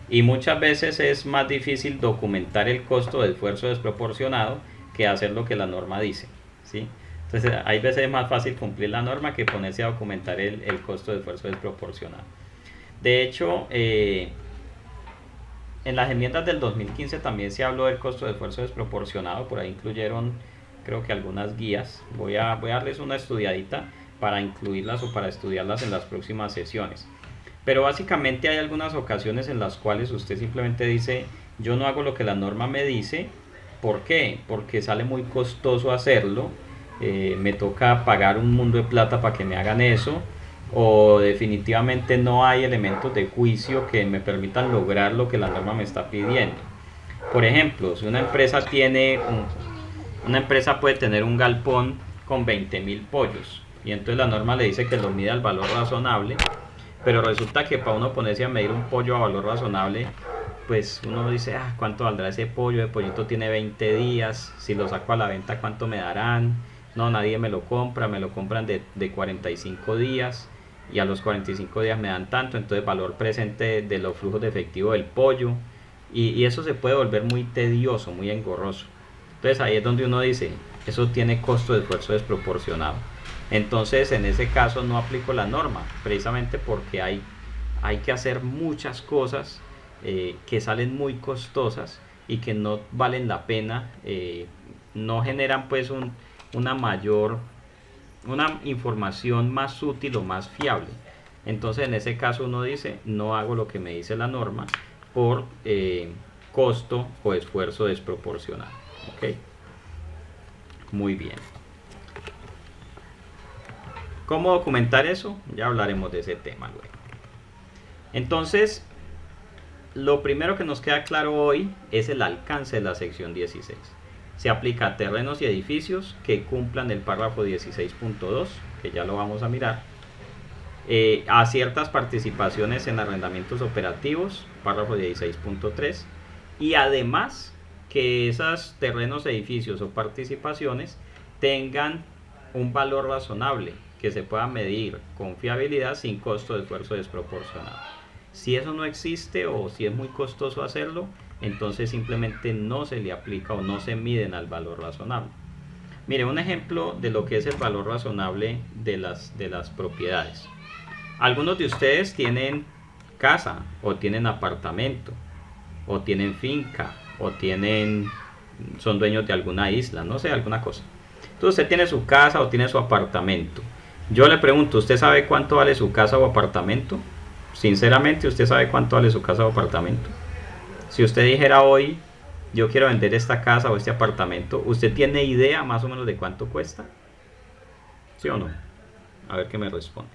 Y muchas veces es más difícil documentar el costo de esfuerzo desproporcionado que hacer lo que la norma dice, ¿sí? Entonces hay veces es más fácil cumplir la norma que ponerse a documentar el costo de esfuerzo desproporcionado. De hecho, en las enmiendas del 2015 también se habló del costo de esfuerzo desproporcionado, por ahí incluyeron creo que algunas guías. Voy a darles una estudiadita para incluirlas o para estudiarlas en las próximas sesiones. Pero básicamente hay algunas ocasiones en las cuales usted simplemente dice, yo no hago lo que la norma me dice. ¿Por qué? Porque sale muy costoso hacerlo, me toca pagar un mundo de plata para que me hagan eso, o definitivamente no hay elementos de juicio que me permitan lograr lo que la norma me está pidiendo. Por ejemplo, si una empresa puede tener un galpón con 20.000 pollos, y entonces la norma le dice que lo mida al valor razonable, pero resulta que para uno ponerse a medir un pollo a valor razonable, pues uno dice, ¿cuánto valdrá ese pollo? El pollito tiene 20 días, si lo saco a la venta, ¿cuánto me darán? No, nadie me lo compra, me lo compran de 45 días, y a los 45 días me dan tanto, entonces valor presente de los flujos de efectivo del pollo, y eso se puede volver muy tedioso, muy engorroso. Entonces ahí es donde uno dice, eso tiene costo de esfuerzo desproporcionado. Entonces en ese caso no aplico la norma, precisamente porque hay que hacer muchas cosas que salen muy costosas y que no valen la pena, no generan pues una información más útil o más fiable. Entonces en ese caso uno dice, no hago lo que me dice la norma por costo o esfuerzo desproporcionado. ¿Ok? Muy bien. ¿Cómo documentar eso? Ya hablaremos de ese tema luego. Entonces, lo primero que nos queda claro hoy es el alcance de la sección 16. Se aplica a terrenos y edificios que cumplan el párrafo 16.2, que ya lo vamos a mirar, a ciertas participaciones en arrendamientos operativos, párrafo 16.3, y además que esos terrenos, edificios o participaciones tengan un valor razonable que se pueda medir con fiabilidad sin costo de esfuerzo desproporcionado. Si eso no existe o si es muy costoso hacerlo, entonces simplemente no se le aplica o no se miden al valor razonable. Mire, un ejemplo de lo que es el valor razonable de las propiedades. Algunos de ustedes tienen casa o tienen apartamento o tienen finca o son dueños de alguna isla, no sé, alguna cosa. Entonces usted tiene su casa o tiene su apartamento. Yo le pregunto, ¿usted sabe cuánto vale su casa o apartamento? Sinceramente, ¿usted sabe cuánto vale su casa o apartamento? Si usted dijera hoy, yo quiero vender esta casa o este apartamento, ¿usted tiene idea más o menos de cuánto cuesta? ¿Sí o no? A ver qué me responde.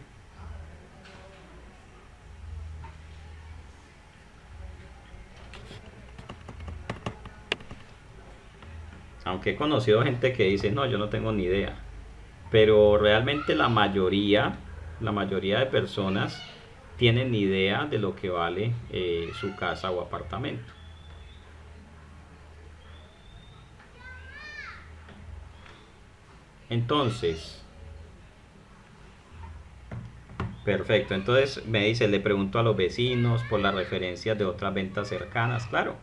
Aunque he conocido gente que dice, no, yo no tengo ni idea. Pero realmente la mayoría de personas tienen idea de lo que vale su casa o apartamento. Entonces, perfecto. Entonces me dice, le pregunto a los vecinos por las referencias de otras ventas cercanas. Claro,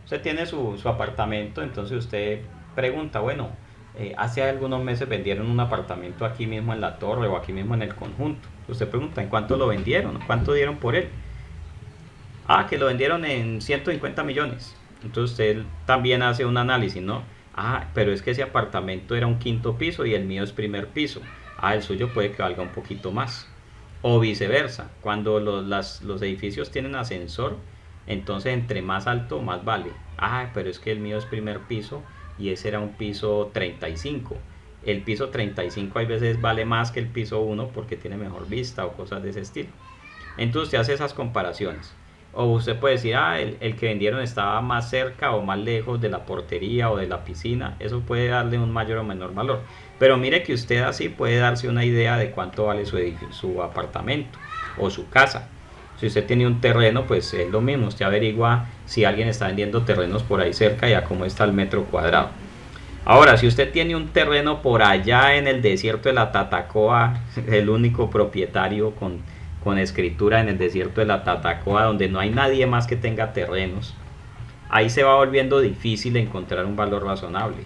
usted tiene su apartamento, entonces usted pregunta, bueno, hace algunos meses vendieron un apartamento aquí mismo en la torre o aquí mismo en el conjunto. Usted pregunta, ¿en cuánto lo vendieron? ¿Cuánto dieron por él? Que lo vendieron en 150 millones. Entonces usted también hace un análisis, ¿no? Pero es que ese apartamento era un quinto piso y el mío es primer piso. el suyo puede que valga un poquito más. O viceversa, cuando los edificios tienen ascensor, entonces entre más alto más vale. Pero es que el mío es primer piso y ese era un piso 35. El piso 35 hay veces vale más que el piso 1 porque tiene mejor vista o cosas de ese estilo. Entonces usted hace esas comparaciones. O usted puede decir, el que vendieron estaba más cerca o más lejos de la portería o de la piscina. Eso puede darle un mayor o menor valor. Pero mire que usted así puede darse una idea de cuánto vale su apartamento o su casa. Si usted tiene un terreno, pues es lo mismo. Usted averigua si alguien está vendiendo terrenos por ahí cerca y a cómo está el metro cuadrado. Ahora, si usted tiene un terreno por allá en el desierto de la Tatacoa, el único propietario con escritura en el desierto de la Tatacoa, donde no hay nadie más que tenga terrenos, ahí se va volviendo difícil encontrar un valor razonable.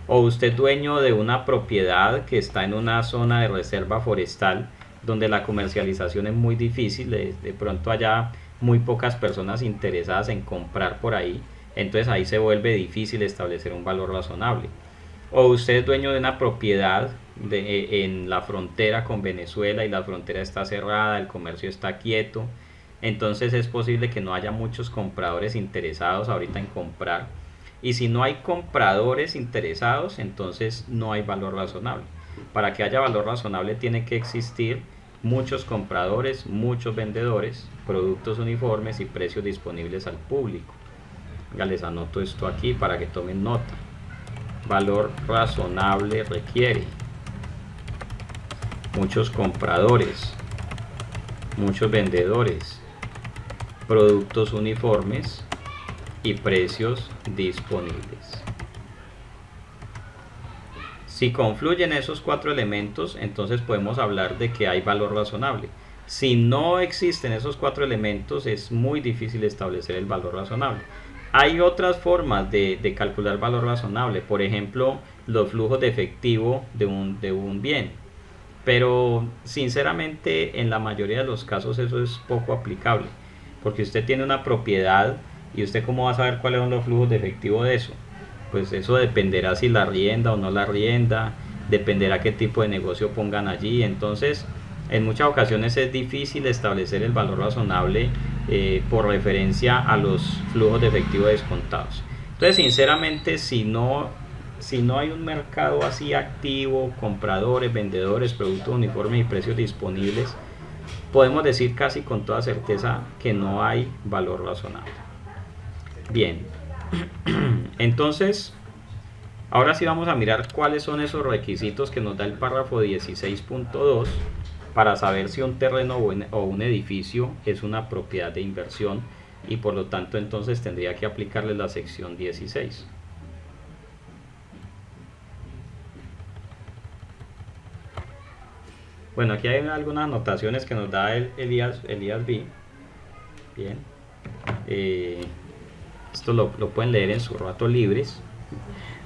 O usted dueño de una propiedad que está en una zona de reserva forestal, donde la comercialización es muy difícil, de pronto haya muy pocas personas interesadas en comprar por ahí, entonces ahí se vuelve difícil establecer un valor razonable. O usted es dueño de una propiedad en la frontera con Venezuela y la frontera está cerrada, el comercio está quieto, entonces es posible que no haya muchos compradores interesados ahorita en comprar, y si no hay compradores interesados, entonces no hay valor razonable. Para que haya valor razonable tiene que existir muchos compradores, muchos vendedores, productos uniformes y precios disponibles al público. Ya les anoto esto aquí para que tomen nota. Valor razonable requiere muchos compradores, muchos vendedores, productos uniformes y precios disponibles. Si confluyen esos 4 elementos, entonces podemos hablar de que hay valor razonable. Si no existen esos 4 elementos, es muy difícil establecer el valor razonable. Hay otras formas de calcular valor razonable, por ejemplo, los flujos de efectivo de un bien. Pero sinceramente en la mayoría de los casos eso es poco aplicable, porque usted tiene una propiedad y usted cómo va a saber cuáles son los flujos de efectivo de eso. Pues eso dependerá si la arrienda o no la arrienda, dependerá qué tipo de negocio pongan allí. Entonces en muchas ocasiones es difícil establecer el valor razonable por referencia a los flujos de efectivo descontados. Entonces sinceramente si no hay un mercado así activo, compradores, vendedores, productos uniformes y precios disponibles, podemos decir casi con toda certeza que no hay valor razonable. Bien, entonces ahora sí vamos a mirar cuáles son esos requisitos que nos da el párrafo 16.2 para saber si un terreno o un edificio es una propiedad de inversión, y por lo tanto entonces tendría que aplicarle la sección 16. Bueno, aquí hay algunas anotaciones que nos da Elías B. Bien. Esto lo pueden leer en su rato libres.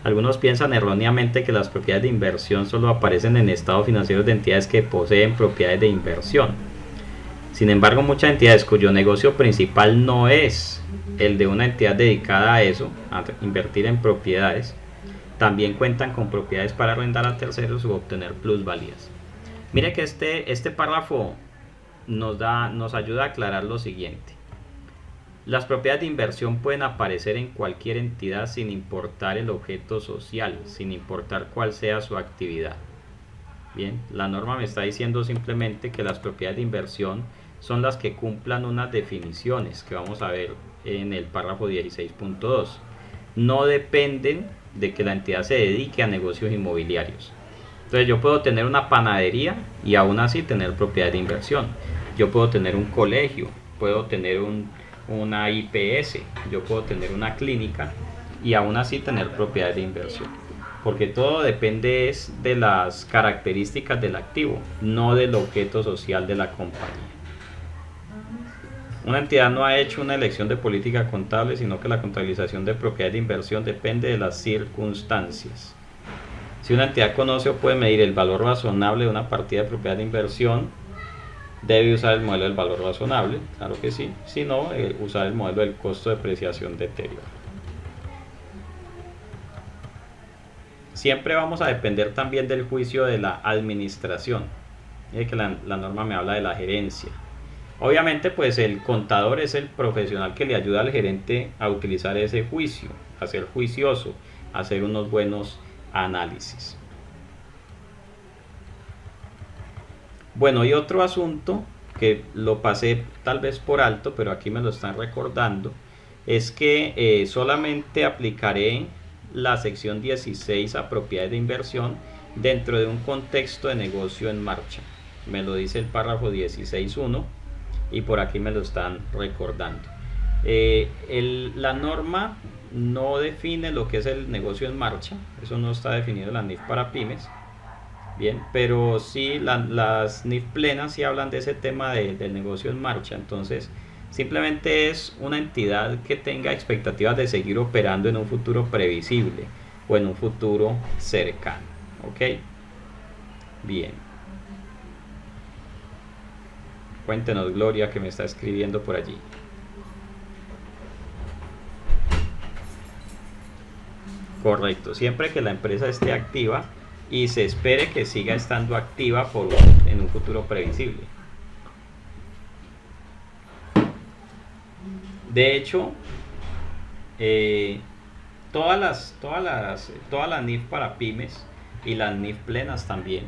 Algunos piensan erróneamente que las propiedades de inversión solo aparecen en estados financieros de entidades que poseen propiedades de inversión. Sin embargo, muchas entidades cuyo negocio principal no es el de una entidad dedicada a eso, a invertir en propiedades, también cuentan con propiedades para arrendar a terceros u obtener plusvalías. Mire que este párrafo nos ayuda a aclarar lo siguiente. Las propiedades de inversión pueden aparecer en cualquier entidad sin importar el objeto social, sin importar cuál sea su actividad. Bien, la norma me está diciendo simplemente que las propiedades de inversión son las que cumplan unas definiciones que vamos a ver en el párrafo 16.2. No dependen de que la entidad se dedique a negocios inmobiliarios. Entonces yo puedo tener una panadería y aún así tener propiedades de inversión. Yo puedo tener un colegio, puedo tener una IPS, yo puedo tener una clínica y aún así tener propiedades de inversión, porque todo depende de las características del activo, no del objeto social de la compañía. Una entidad no ha hecho una elección de política contable, sino que la contabilización de propiedades de inversión depende de las circunstancias. Si una entidad conoce o puede medir el valor razonable de una partida de propiedad de inversión, debe usar el modelo del valor razonable, claro que sí. Si no, usar el modelo del costo de depreciación deterioro. siempre vamos a depender también del juicio de la administración. Que la norma me habla de la gerencia. Obviamente pues el contador es el profesional que le ayuda al gerente a utilizar ese juicio, a ser juicioso, a hacer unos buenos análisis. Bueno, y otro asunto que lo pasé tal vez por alto, pero aquí me lo están recordando, es que solamente aplicaré la sección 16 a propiedades de inversión dentro de un contexto de negocio en marcha. Me lo dice el párrafo 16.1 y por aquí me lo están recordando. La norma no define lo que es el negocio en marcha, eso no está definido en la NIF para pymes. Bien, pero sí las NIF plenas sí hablan de ese tema del negocio en marcha. Entonces simplemente es una entidad que tenga expectativas de seguir operando en un futuro previsible o en un futuro cercano. ¿Ok? Bien. Cuéntenos, Gloria, que me está escribiendo por allí. Correcto, siempre que la empresa esté activa y se espere que siga estando activa en un futuro previsible. De hecho, todas las NIF para pymes y las NIF plenas también,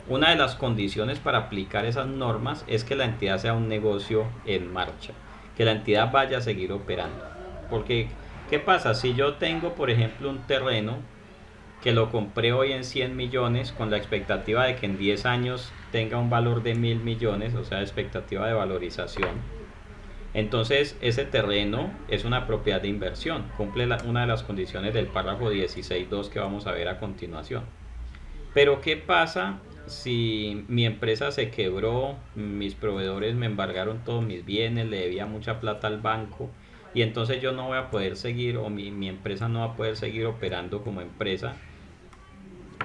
una de las condiciones para aplicar esas normas es que la entidad sea un negocio en marcha, que la entidad vaya a seguir operando. Porque, ¿qué pasa? Si yo tengo, por ejemplo, un terreno que lo compré hoy en 100 millones con la expectativa de que en 10 años tenga un valor de 1000 millones, o sea, expectativa de valorización, entonces ese terreno es una propiedad de inversión, cumple una de las condiciones del párrafo 16.2 que vamos a ver a continuación. Pero ¿qué pasa si mi empresa se quebró, mis proveedores me embargaron todos mis bienes, le debía mucha plata al banco y entonces yo no voy a poder seguir o mi empresa no va a poder seguir operando como empresa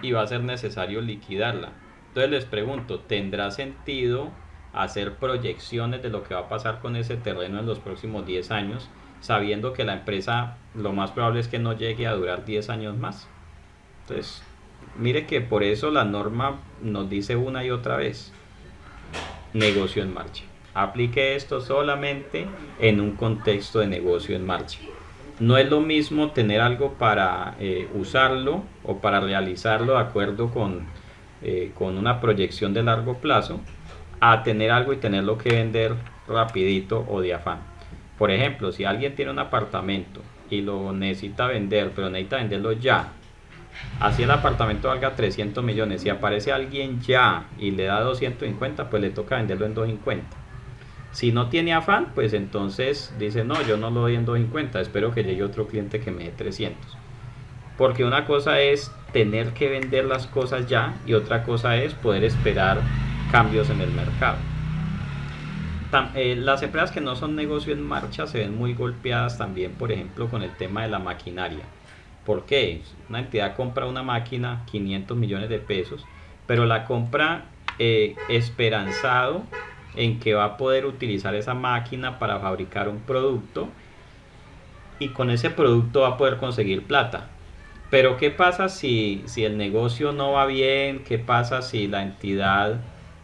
y va a ser necesario liquidarla? Entonces les pregunto, ¿tendrá sentido hacer proyecciones de lo que va a pasar con ese terreno en los próximos 10 años, sabiendo que la empresa lo más probable es que no llegue a durar 10 años más? Entonces, mire que por eso la norma nos dice una y otra vez, negocio en marcha. Aplique esto solamente en un contexto de negocio en marcha. No es lo mismo tener algo para usarlo o para realizarlo de acuerdo con una proyección de largo plazo, a tener algo y tenerlo que vender rapidito o de afán. Por ejemplo, si alguien tiene un apartamento y lo necesita vender, pero necesita venderlo ya, así el apartamento valga 300 millones, si aparece alguien ya y le da 250, pues le toca venderlo en 250. Si no tiene afán, pues entonces dice, no, yo no lo doy en 250, espero que llegue otro cliente que me dé 300. Porque una cosa es tener que vender las cosas ya y otra cosa es poder esperar cambios en el mercado. Las empresas que no son negocio en marcha se ven muy golpeadas también, por ejemplo, con el tema de la maquinaria. ¿Por qué? Una entidad compra una máquina, 500 millones de pesos, pero la compra esperanzado en que va a poder utilizar esa máquina para fabricar un producto y con ese producto va a poder conseguir plata. Pero ¿qué pasa si el negocio no va bien? ¿Qué pasa si la entidad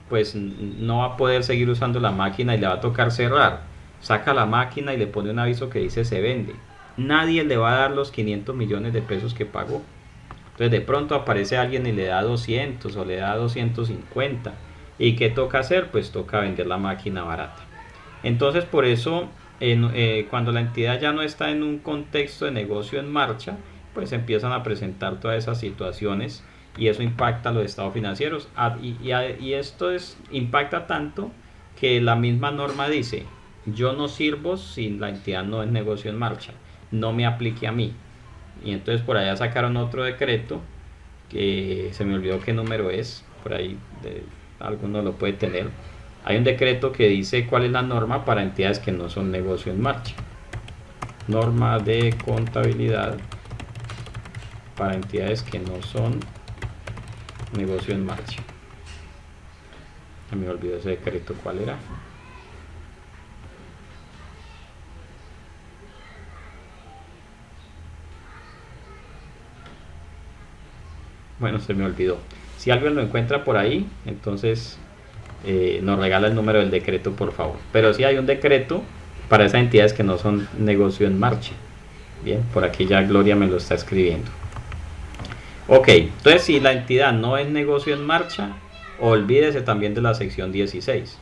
pues no va a poder seguir usando la máquina y le va a tocar cerrar? Saca la máquina y le pone un aviso que dice se vende. Nadie le va a dar los 500 millones de pesos que pagó. Entonces de pronto aparece alguien y le da 200 o le da 250. ¿Y qué toca hacer? Pues toca vender la máquina barata. Entonces por eso cuando la entidad ya no está en un contexto de negocio en marcha, pues empiezan a presentar todas esas situaciones y eso impacta a los estados financieros. Y esto impacta tanto que la misma norma dice, yo no sirvo si la entidad no es negocio en marcha, no me aplique a mí. Y entonces por allá sacaron otro decreto, que se me olvidó qué número es, por ahí alguno lo puede tener. Hay un decreto que dice cuál es la norma para entidades que no son negocio en marcha. Norma de contabilidad para entidades que no son negocio en marcha. Me olvidó ese decreto, ¿cuál era? Bueno, se me olvidó. Si alguien lo encuentra por ahí, entonces nos regala el número del decreto, por favor. Pero sí hay un decreto para esas entidades que no son negocio en marcha. Bien, por aquí ya Gloria me lo está escribiendo. Ok, entonces si la entidad no es negocio en marcha, olvídese también de la sección 16.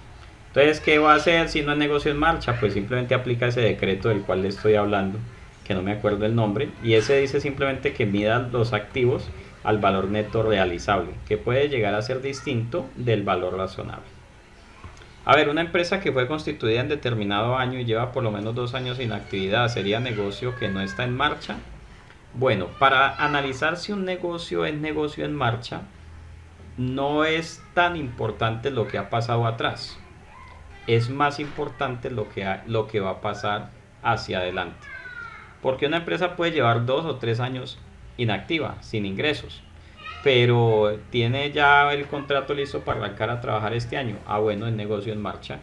Entonces, ¿qué va a hacer si no es negocio en marcha? Pues simplemente aplica ese decreto del cual le estoy hablando, que no me acuerdo el nombre, y ese dice simplemente que mida los activos al valor neto realizable, que puede llegar a ser distinto del valor razonable. A ver, una empresa que fue constituida en determinado año y lleva por lo menos 2 años sin actividad, ¿sería negocio que no está en marcha? Bueno, para analizar si un negocio es negocio en marcha, no es tan importante lo que ha pasado atrás. Es más importante lo que va a pasar hacia adelante. Porque una empresa puede llevar 2 o 3 años inactiva, sin ingresos, pero tiene ya el contrato listo para arrancar a trabajar este año. Bueno, el negocio en marcha.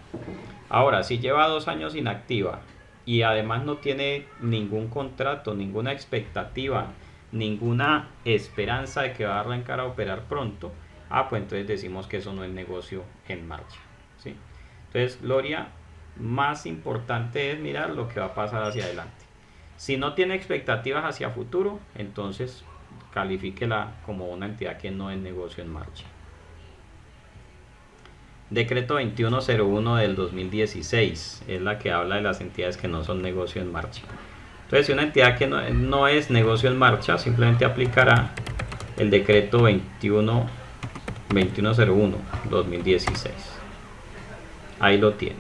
Ahora, si lleva 2 años inactiva y además no tiene ningún contrato, ninguna expectativa, ninguna esperanza de que va a arrancar a operar pronto, pues entonces decimos que eso no es negocio en marcha, ¿sí? Entonces, Gloria, más importante es mirar lo que va a pasar hacia adelante. Si no tiene expectativas hacia futuro, entonces califíquela como una entidad que no es negocio en marcha. Decreto 2101 del 2016 es la que habla de las entidades que no son negocio en marcha. Entonces, si una entidad que no es negocio en marcha, simplemente aplicará el decreto 2101 2016. Ahí lo tiene.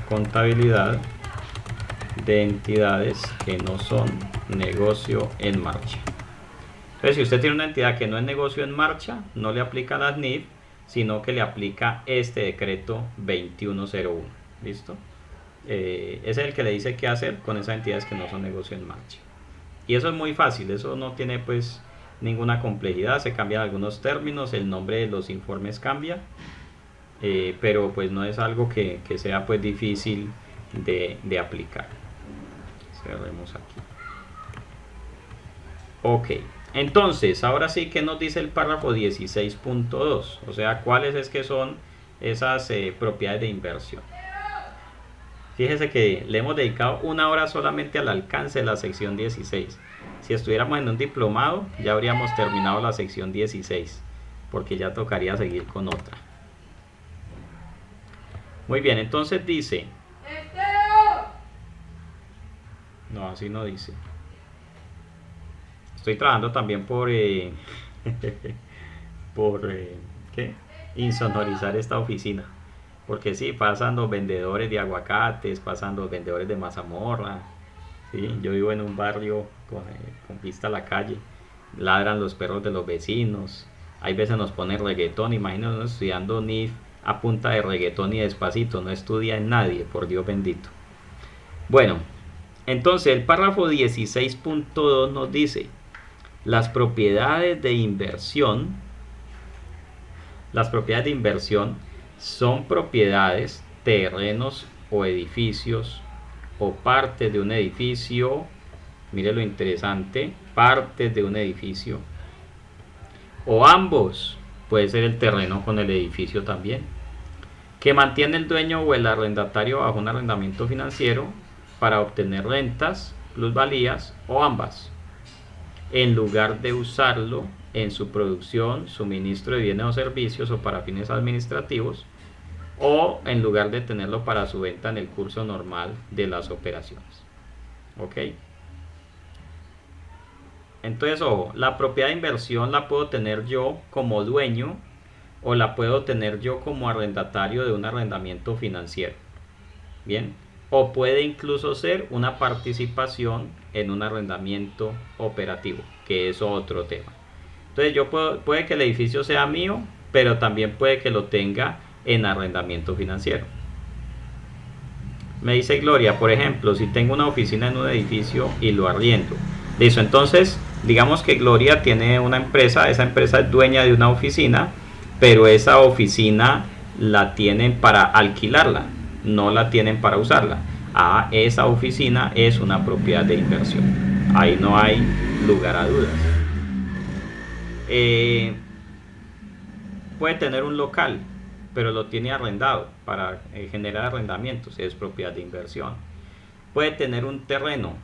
Contabilidad de entidades que no son negocio en marcha. Entonces, si usted tiene una entidad que no es negocio en marcha, no le aplica las NIF, sino que le aplica este decreto 2101. ¿Listo? Ese es el que le dice qué hacer con esas entidades que no son negocio en marcha. Y eso es muy fácil, eso no tiene pues ninguna complejidad, se cambian algunos términos, el nombre de los informes cambia, pero pues no es algo que sea pues difícil de aplicar. Cerremos aquí. Ok, entonces ahora sí, ¿qué nos dice el párrafo 16.2? O sea, ¿cuáles es que son esas propiedades de inversión? Fíjese que le hemos dedicado 1 hora solamente al alcance de la sección 16. Si estuviéramos en un diplomado, ya habríamos terminado la sección 16, porque ya tocaría seguir con otra. Muy bien, entonces dice... No, así no dice. Estoy trabajando también por... ¿qué? Insonorizar esta oficina. Porque sí, pasan los vendedores de aguacates, pasan los vendedores de mazamorra. ¿Sí? Yo vivo en un barrio con vista a la calle. Ladran los perros de los vecinos. Hay veces nos ponen reggaetón. Imagínense estudiando NIF a punta de reggaetón y despacito. No estudia en nadie, por Dios bendito. Bueno, entonces el párrafo 16.2 nos dice: las propiedades de inversión. Las propiedades de inversión son propiedades, terrenos o edificios o partes de un edificio. Mire lo interesante, partes de un edificio o ambos, puede ser el terreno con el edificio también, que mantiene el dueño o el arrendatario bajo un arrendamiento financiero para obtener rentas, plusvalías o ambas, en lugar de usarlo en su producción, suministro de bienes o servicios o para fines administrativos, o en lugar de tenerlo para su venta en el curso normal de las operaciones. ¿Ok? Entonces, ojo, la propiedad de inversión la puedo tener yo como dueño o la puedo tener yo como arrendatario de un arrendamiento financiero. Bien, o puede incluso ser una participación en un arrendamiento operativo, que es otro tema. Entonces puede que el edificio sea mío, pero también puede que lo tenga en arrendamiento financiero. Me dice Gloria, por ejemplo, si tengo una oficina en un edificio y lo arriendo. Listo, entonces digamos que Gloria tiene una empresa, esa empresa es dueña de una oficina pero esa oficina la tienen para alquilarla, no la tienen para usarla. Ah, esa oficina es una propiedad de inversión. Ahí no hay lugar a dudas. Eh, Puede tener un local, pero lo tiene arrendado para generar arrendamientos, es propiedad de inversión. Puede tener un terreno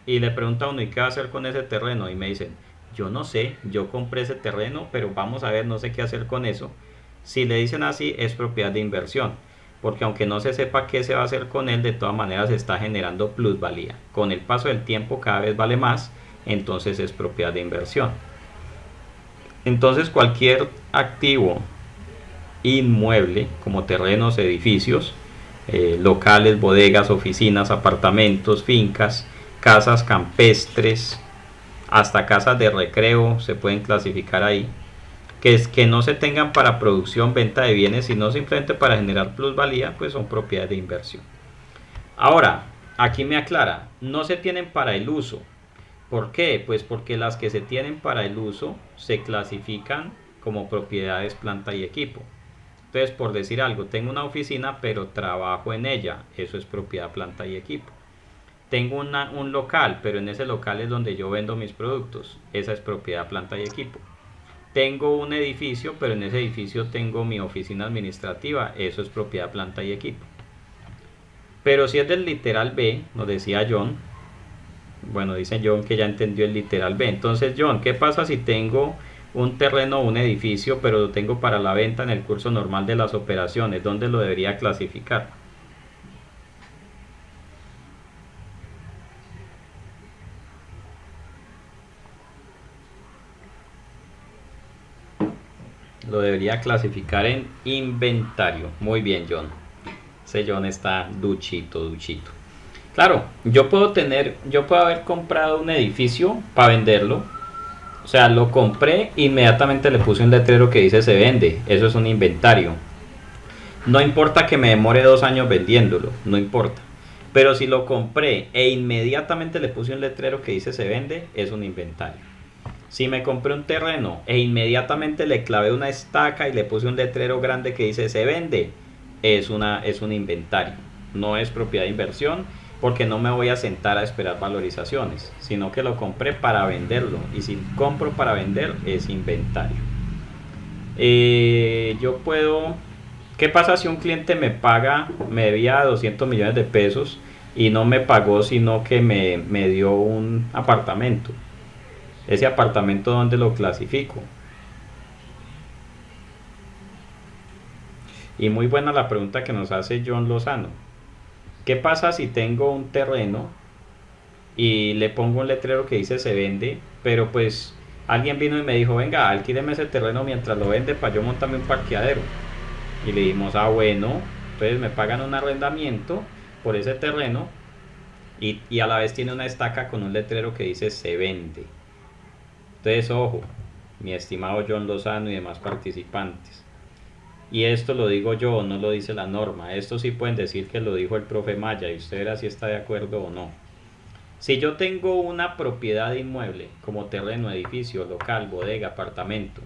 y le pregunta a uno, ¿y qué va a hacer con ese terreno? Y me dicen, yo no sé, yo compré ese terreno, pero vamos a ver, no sé qué hacer con eso. Si le dicen así, es propiedad de inversión, porque aunque no se sepa qué se va a hacer con él, de todas maneras se está generando plusvalía. Con el paso del tiempo cada vez vale más, entonces es propiedad de inversión. Entonces cualquier activo inmueble, como terrenos, edificios, locales, bodegas, oficinas, apartamentos, fincas, casas campestres, hasta casas de recreo se pueden clasificar ahí, que no se tengan para producción, venta de bienes, sino simplemente para generar plusvalía, pues son propiedades de inversión. Ahora, aquí me aclara, no se tienen para el uso. ¿Por qué? Pues porque las que se tienen para el uso se clasifican como propiedades, planta y equipo. Entonces, por decir algo, tengo una oficina, pero trabajo en ella. Eso es propiedad, planta y equipo. Tengo un local, pero en ese local es donde yo vendo mis productos. Esa es propiedad, planta y equipo. Tengo un edificio, pero en ese edificio tengo mi oficina administrativa. Eso es propiedad, planta y equipo. Pero si es del literal B, nos decía John. Bueno, dice John que ya entendió el literal B. Entonces, John, ¿qué pasa si tengo un terreno o un edificio, pero lo tengo para la venta en el curso normal de las operaciones? ¿Dónde lo debería clasificar? Lo debería clasificar en inventario. Muy bien, John. Ese John está duchito, duchito. Claro, yo puedo haber comprado un edificio para venderlo. O sea, lo compré, inmediatamente le puse un letrero que dice se vende. Eso es un inventario. No importa que me demore 2 años vendiéndolo, no importa. Pero si lo compré e inmediatamente le puse un letrero que dice se vende, es un inventario. Si me compré un terreno e inmediatamente le clavé una estaca y le puse un letrero grande que dice se vende, es un inventario. No es propiedad de inversión, porque no me voy a sentar a esperar valorizaciones, sino que lo compré para venderlo. Y si compro para vender, es inventario. Yo puedo... ¿Qué pasa si un cliente me debía 200 millones de pesos y no me pagó, sino que me dio un apartamento? Ese apartamento, ¿dónde lo clasifico? Y muy buena la pregunta que nos hace John Lozano. ¿Qué pasa si tengo un terreno y le pongo un letrero que dice se vende, pero pues alguien vino y me dijo, venga, alquíleme ese terreno mientras lo vende para yo montarme un parqueadero? Y le dijimos, ah, bueno, entonces me pagan un arrendamiento por ese terreno y a la vez tiene una estaca con un letrero que dice se vende. Entonces, ojo, mi estimado John Lozano y demás participantes. Y esto lo digo yo, no lo dice la norma. Esto sí pueden decir que lo dijo el profe Maya y usted verá si está de acuerdo o no. Si yo tengo una propiedad inmueble, como terreno, edificio, local, bodega, apartamento,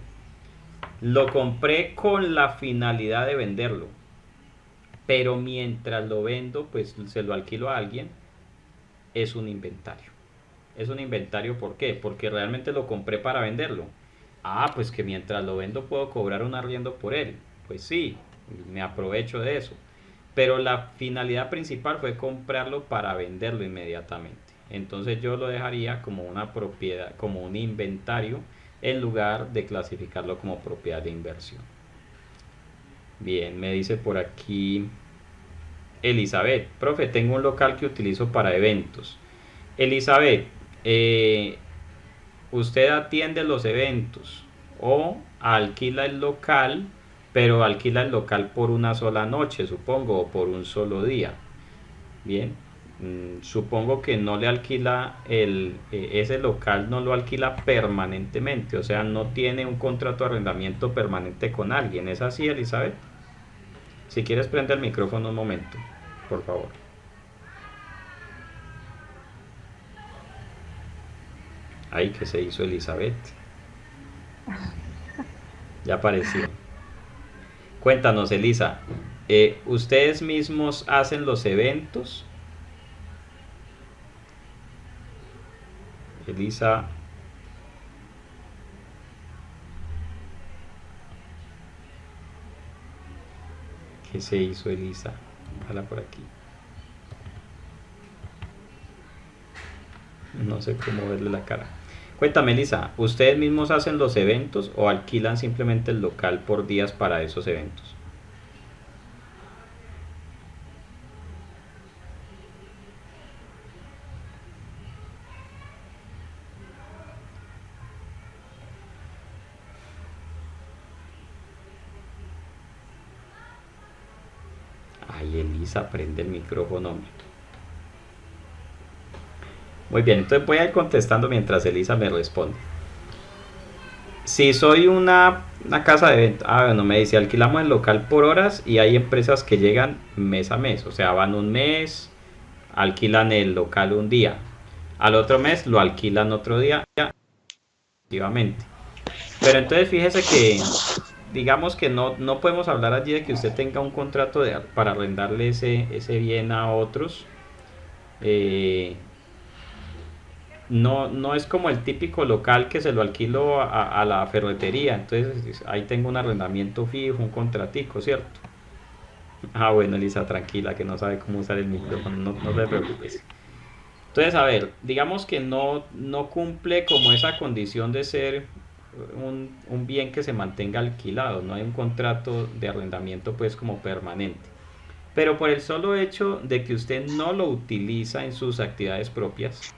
lo compré con la finalidad de venderlo, pero mientras lo vendo, pues se lo alquilo a alguien, es un inventario. Es un inventario, ¿por qué? Porque realmente lo compré para venderlo. Ah, pues que mientras lo vendo puedo cobrar un arriendo por él. Pues sí, me aprovecho de eso. Pero la finalidad principal fue comprarlo para venderlo inmediatamente. Entonces yo lo dejaría como una propiedad, como un inventario, en lugar de clasificarlo como propiedad de inversión. Bien, me dice por aquí Elizabeth, profe, tengo un local que utilizo para eventos. Elizabeth, usted atiende los eventos o alquila el local, pero alquila el local por una sola noche, supongo, o por un solo día. Bien, supongo que no le alquila ese local, no lo alquila permanentemente, o sea, no tiene un contrato de arrendamiento permanente con alguien. ¿Es así, Elizabeth? Si quieres, prende el micrófono un momento, por favor. Ay, ¿qué se hizo Elizabeth? Ya apareció. Cuéntanos, Elisa, ¿ustedes mismos hacen los eventos? Elisa, ¿qué se hizo, Elisa? Ojalá por aquí. No sé cómo verle la cara. Cuéntame, Elisa, ¿ustedes mismos hacen los eventos o alquilan simplemente el local por días para esos eventos? Ay, Elisa, prende el micrófono. Muy bien, entonces voy a ir contestando mientras Elisa me responde. Si soy una casa de eventos, bueno, me dice, alquilamos el local por horas y hay empresas que llegan mes a mes, o sea, van un mes, alquilan el local un día, al otro mes lo alquilan otro día, efectivamente. Pero entonces fíjese que, digamos que no podemos hablar allí de que usted tenga un contrato para arrendarle ese bien a otros. Eh, no es como el típico local que se lo alquilo a la ferretería, entonces ahí tengo un arrendamiento fijo, un contratico, ¿cierto? Ah, bueno, Elisa, tranquila, que no sabe cómo usar el micrófono, no te preocupes. Entonces, a ver, digamos que no cumple como esa condición de ser un bien que se mantenga alquilado, no hay un contrato de arrendamiento pues como permanente. Pero por el solo hecho de que usted no lo utiliza en sus actividades propias,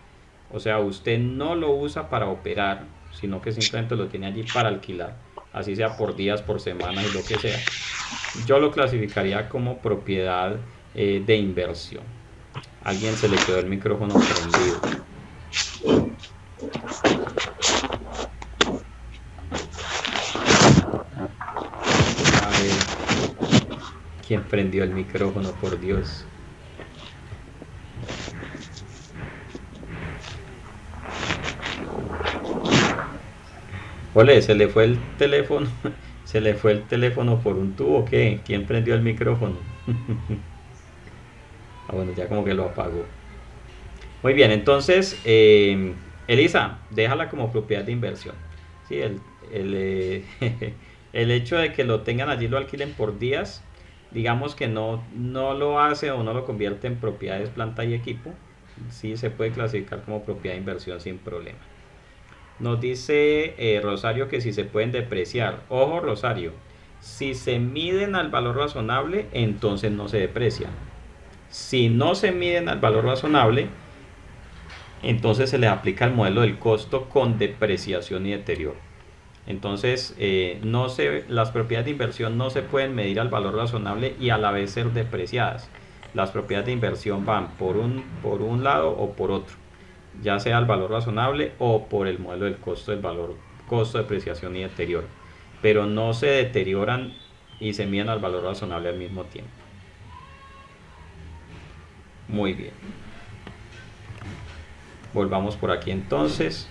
o sea, usted no lo usa para operar, sino que simplemente lo tiene allí para alquilar, así sea por días, por semanas y lo que sea, yo lo clasificaría como propiedad de inversión. Alguien se le quedó el micrófono prendido. A ver, ¿quién prendió el micrófono? Por Dios. Ole, se le fue el teléfono. ¿Se le fue el teléfono por un tubo o qué? ¿Quién prendió el micrófono? Ah, bueno, ya como que lo apagó. Muy bien, entonces, Elisa, déjala como propiedad de inversión. Sí, el, el hecho de que lo tengan allí, lo alquilen por días, digamos que no lo hace o no lo convierte en propiedades, planta y equipo. Sí, se puede clasificar como propiedad de inversión sin problema. Nos dice Rosario que si se pueden depreciar. Ojo, Rosario, si se miden al valor razonable, entonces no se deprecian. Si no se miden al valor razonable, entonces se les aplica el modelo del costo con depreciación y deterioro. Entonces, las propiedades de inversión no se pueden medir al valor razonable y a la vez ser depreciadas. Las propiedades de inversión van por un lado o por otro, ya sea el valor razonable o por el modelo del costo del valor, costo, depreciación y deterioro. Pero no se deterioran y se miden al valor razonable al mismo tiempo. Muy bien. Volvamos por aquí entonces.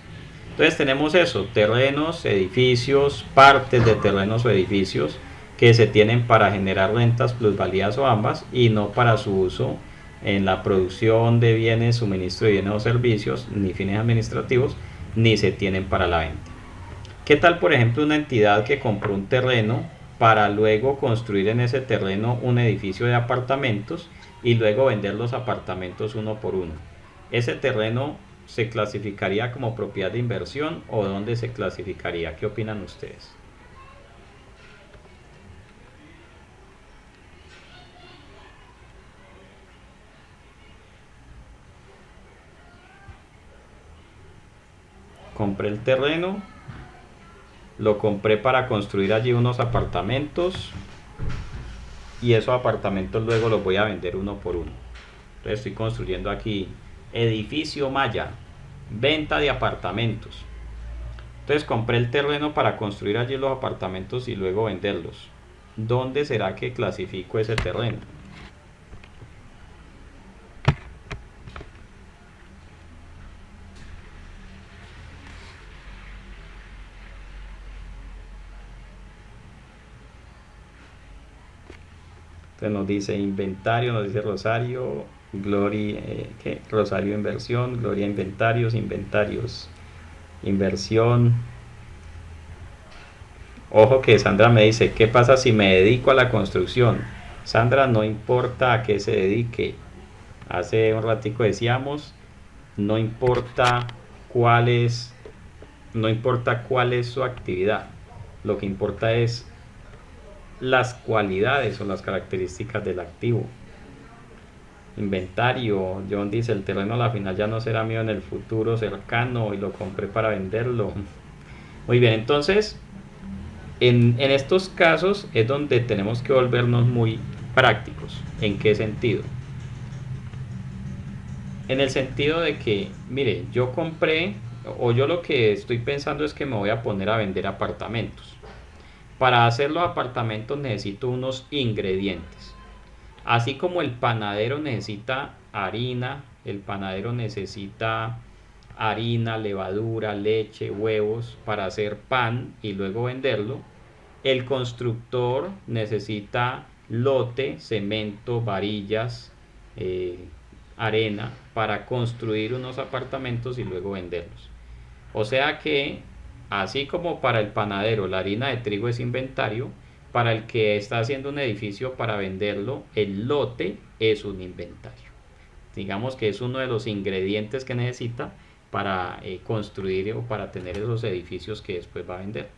Entonces tenemos eso, terrenos, edificios, partes de terrenos o edificios que se tienen para generar rentas, plusvalías o ambas y no para su uso en la producción de bienes, suministro de bienes o servicios, ni fines administrativos, ni se tienen para la venta. ¿Qué tal, por ejemplo, una entidad que compró un terreno para luego construir en ese terreno un edificio de apartamentos y luego vender los apartamentos uno por uno? Ese terreno se clasificaría como propiedad de inversión o dónde se clasificaría. ¿Qué opinan ustedes? Compré el terreno, lo compré para construir allí unos apartamentos y esos apartamentos luego los voy a vender uno por uno. Entonces estoy construyendo aquí edificio Maya, venta de apartamentos. Entonces compré el terreno para construir allí los apartamentos y luego venderlos. ¿Dónde será que clasifico ese terreno? Entonces nos dice inventario, nos dice Rosario, Gloria, ¿qué? Rosario inversión, Gloria inventarios, inventarios, inversión. Ojo que Sandra me dice, ¿qué pasa si me dedico a la construcción? Sandra, no importa a qué se dedique. Hace un ratico decíamos, no importa cuál es, no importa cuál es su actividad. Lo que importa es las cualidades o las características del activo. Inventario, John dice, el terreno a la final ya no será mío en el futuro cercano y lo compré para venderlo. Muy bien, entonces en estos casos es donde tenemos que volvernos muy prácticos. ¿En qué sentido? En el sentido de que, mire, yo compré, o yo lo que estoy pensando es que me voy a poner a vender apartamentos. Para hacer los apartamentos necesito unos ingredientes. Así como el panadero necesita harina, el panadero necesita harina, levadura, leche, huevos para hacer pan y luego venderlo. El constructor necesita lote, cemento, varillas, arena para construir unos apartamentos y luego venderlos. O sea que, así como para el panadero la harina de trigo es inventario, para el que está haciendo un edificio para venderlo, el lote es un inventario. Digamos que es uno de los ingredientes que necesita para construir o para tener esos edificios que después va a vender.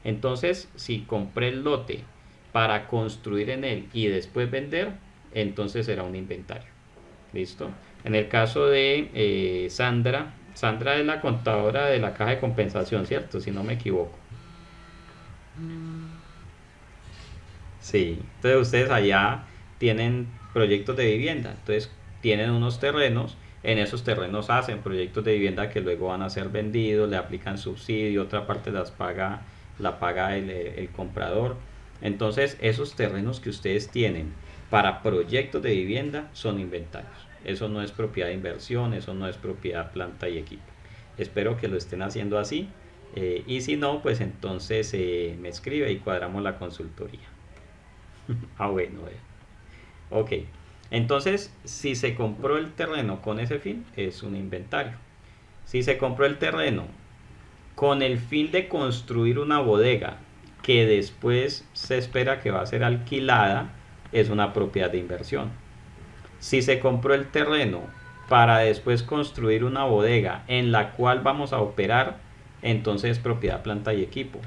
Entonces, si compré el lote para construir en él y después vender, entonces será un inventario. ¿Listo? En el caso de Sandra, Sandra es la contadora de la caja de compensación, ¿cierto? Si no me equivoco. Sí, entonces ustedes allá tienen proyectos de vivienda, entonces tienen unos terrenos, en esos terrenos hacen proyectos de vivienda que luego van a ser vendidos, le aplican subsidio, otra parte la paga el comprador. Entonces esos terrenos que ustedes tienen para proyectos de vivienda son inventarios. Eso no es propiedad de inversión, eso no es propiedad planta y equipo. Espero que lo estén haciendo así. Y si no, pues entonces me escribe y cuadramos la consultoría. Bueno, ok. Entonces, si se compró el terreno con ese fin, es un inventario. Si se compró el terreno con el fin de construir una bodega que después se espera que va a ser alquilada, es una propiedad de inversión. Si se compró el terreno para después construir una bodega en la cual vamos a operar, entonces es propiedad planta y equipo.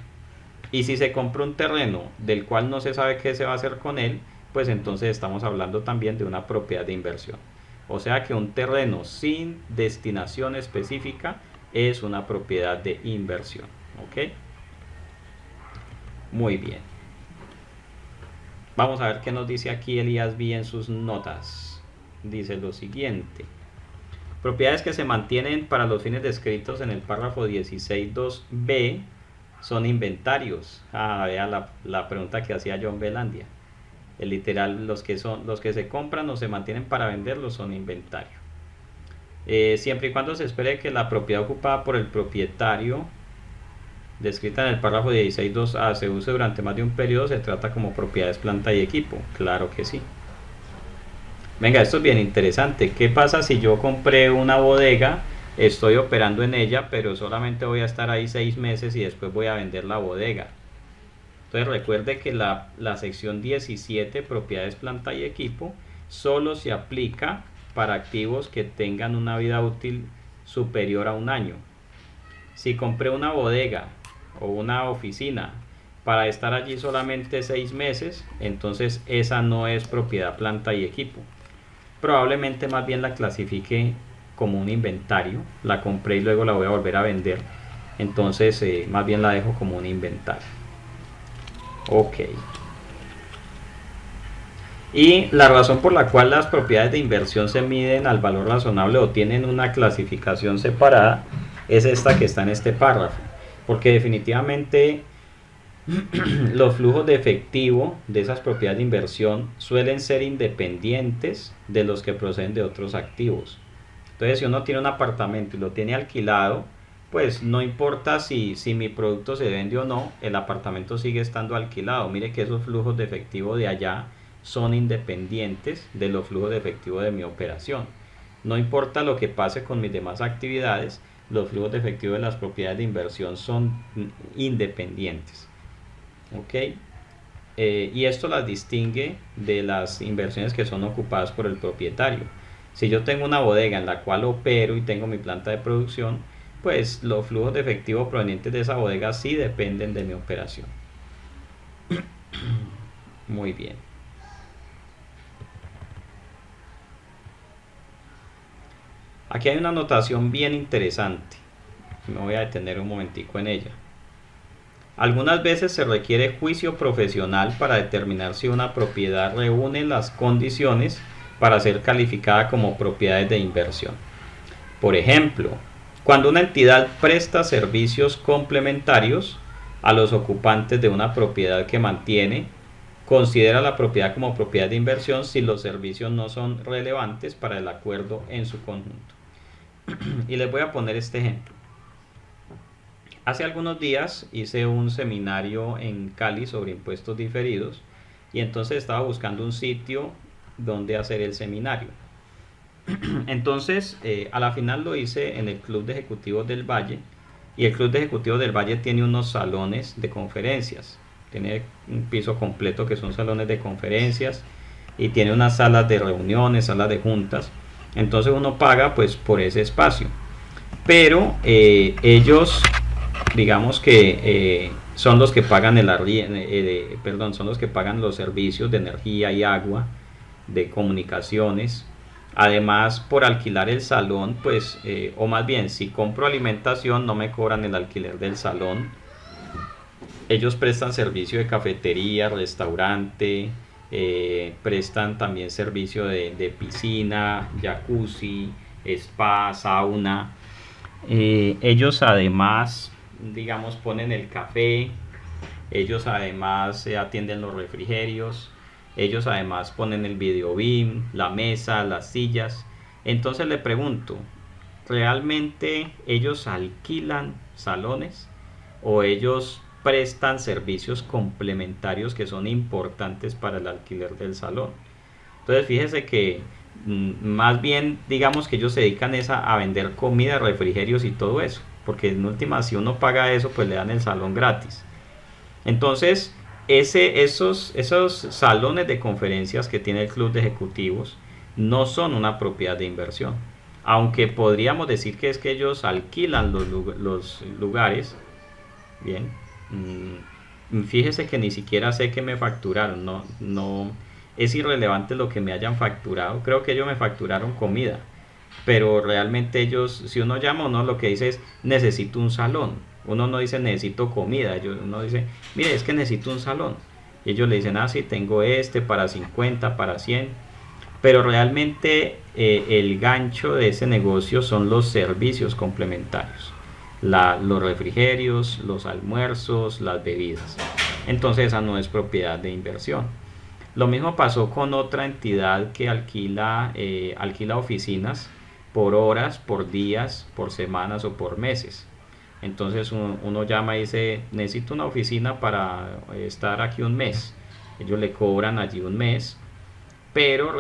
Y si se compró un terreno del cual no se sabe qué se va a hacer con él, pues entonces estamos hablando también de una propiedad de inversión. O sea que un terreno sin destinación específica es una propiedad de inversión. ¿Ok? Muy bien. Vamos a ver qué nos dice aquí Elías B en sus notas. Dice lo siguiente. Propiedades que se mantienen para los fines descritos en el párrafo 16.2b son inventarios. Vea la pregunta que hacía John Belandia. El literal, los que se compran o se mantienen para venderlos son inventario. Siempre y cuando se espere que la propiedad ocupada por el propietario, descrita en el párrafo 16.2a, se use durante más de un periodo, se trata como propiedades planta y equipo. Claro que sí. Venga, esto es bien interesante. ¿Qué pasa si yo compré una bodega, estoy operando en ella, pero solamente voy a estar ahí 6 meses y después voy a vender la bodega? Entonces recuerde que la sección 17, propiedades planta y equipo, solo se aplica para activos que tengan una vida útil superior a un año. Si compré una bodega o una oficina para estar allí solamente 6 meses, entonces esa no es propiedad planta y equipo. Probablemente más bien la clasifique como un inventario. La compré y luego la voy a volver a vender. Entonces más bien la dejo como un inventario. Ok. Y la razón por la cual las propiedades de inversión se miden al valor razonable o tienen una clasificación separada es esta que está en este párrafo. Porque definitivamente los flujos de efectivo de esas propiedades de inversión suelen ser independientes de los que proceden de otros activos. Entonces, si uno tiene un apartamento y lo tiene alquilado, pues no importa si mi producto se vende o no, el apartamento sigue estando alquilado. Mire que esos flujos de efectivo de allá son independientes de los flujos de efectivo de mi operación. No importa lo que pase con mis demás actividades, los flujos de efectivo de las propiedades de inversión son independientes. ¿Ok? Y esto las distingue de las inversiones que son ocupadas por el propietario. Si yo tengo una bodega en la cual opero y tengo mi planta de producción, pues los flujos de efectivo provenientes de esa bodega sí dependen de mi operación. Muy bien. Aquí hay una anotación bien interesante. Me voy a detener un momentico en ella. Algunas veces se requiere juicio profesional para determinar si una propiedad reúne las condiciones para ser calificada como propiedades de inversión. Por ejemplo, cuando una entidad presta servicios complementarios a los ocupantes de una propiedad que mantiene, considera la propiedad como propiedad de inversión si los servicios no son relevantes para el acuerdo en su conjunto. Y les voy a poner este ejemplo. Hace algunos días hice un seminario en Cali sobre impuestos diferidos y entonces estaba buscando un sitio donde hacer el seminario. Entonces, a la final lo hice en el Club de Ejecutivos del Valle, y el Club de Ejecutivos del Valle tiene unos salones de conferencias. Tiene un piso completo que son salones de conferencias y tiene unas salas de reuniones, salas de juntas. Entonces uno paga pues por ese espacio. Pero ellos, digamos que son los que pagan son los que pagan los servicios de energía y agua, de comunicaciones. Además, por alquilar el salón, pues, o más bien, si compro alimentación, no me cobran el alquiler del salón. Ellos prestan servicio de cafetería, restaurante, prestan también servicio de piscina, jacuzzi, spa, sauna. Ellos además, digamos, ponen el café. Ellos además atienden los refrigerios. Ellos además ponen el video beam, la mesa, las sillas. Entonces le pregunto, ¿realmente ellos alquilan salones o ellos prestan servicios complementarios que son importantes para el alquiler del salón? Entonces fíjese que más bien digamos que ellos se dedican a vender comida, refrigerios y todo eso, porque en última si uno paga eso pues le dan el salón gratis. Entonces esos salones de conferencias que tiene el Club de Ejecutivos no son una propiedad de inversión, aunque podríamos decir que es que ellos alquilan los lugares. Bien, fíjese que ni siquiera sé que me facturaron, no es irrelevante lo que me hayan facturado. Creo que ellos me facturaron comida, pero realmente ellos, si uno llama, uno lo que dice es necesito un salón. Uno no dice necesito comida, uno dice mire es que necesito un salón, y ellos le dicen sí, tengo para 50, para 100, pero realmente el gancho de ese negocio son los servicios complementarios, los refrigerios, los almuerzos, las bebidas. Entonces esa no es propiedad de inversión. Lo mismo pasó con otra entidad que alquila oficinas por horas, por días, por semanas o por meses. Entonces uno llama y dice necesito una oficina para estar aquí un mes. Ellos le cobran allí un mes, pero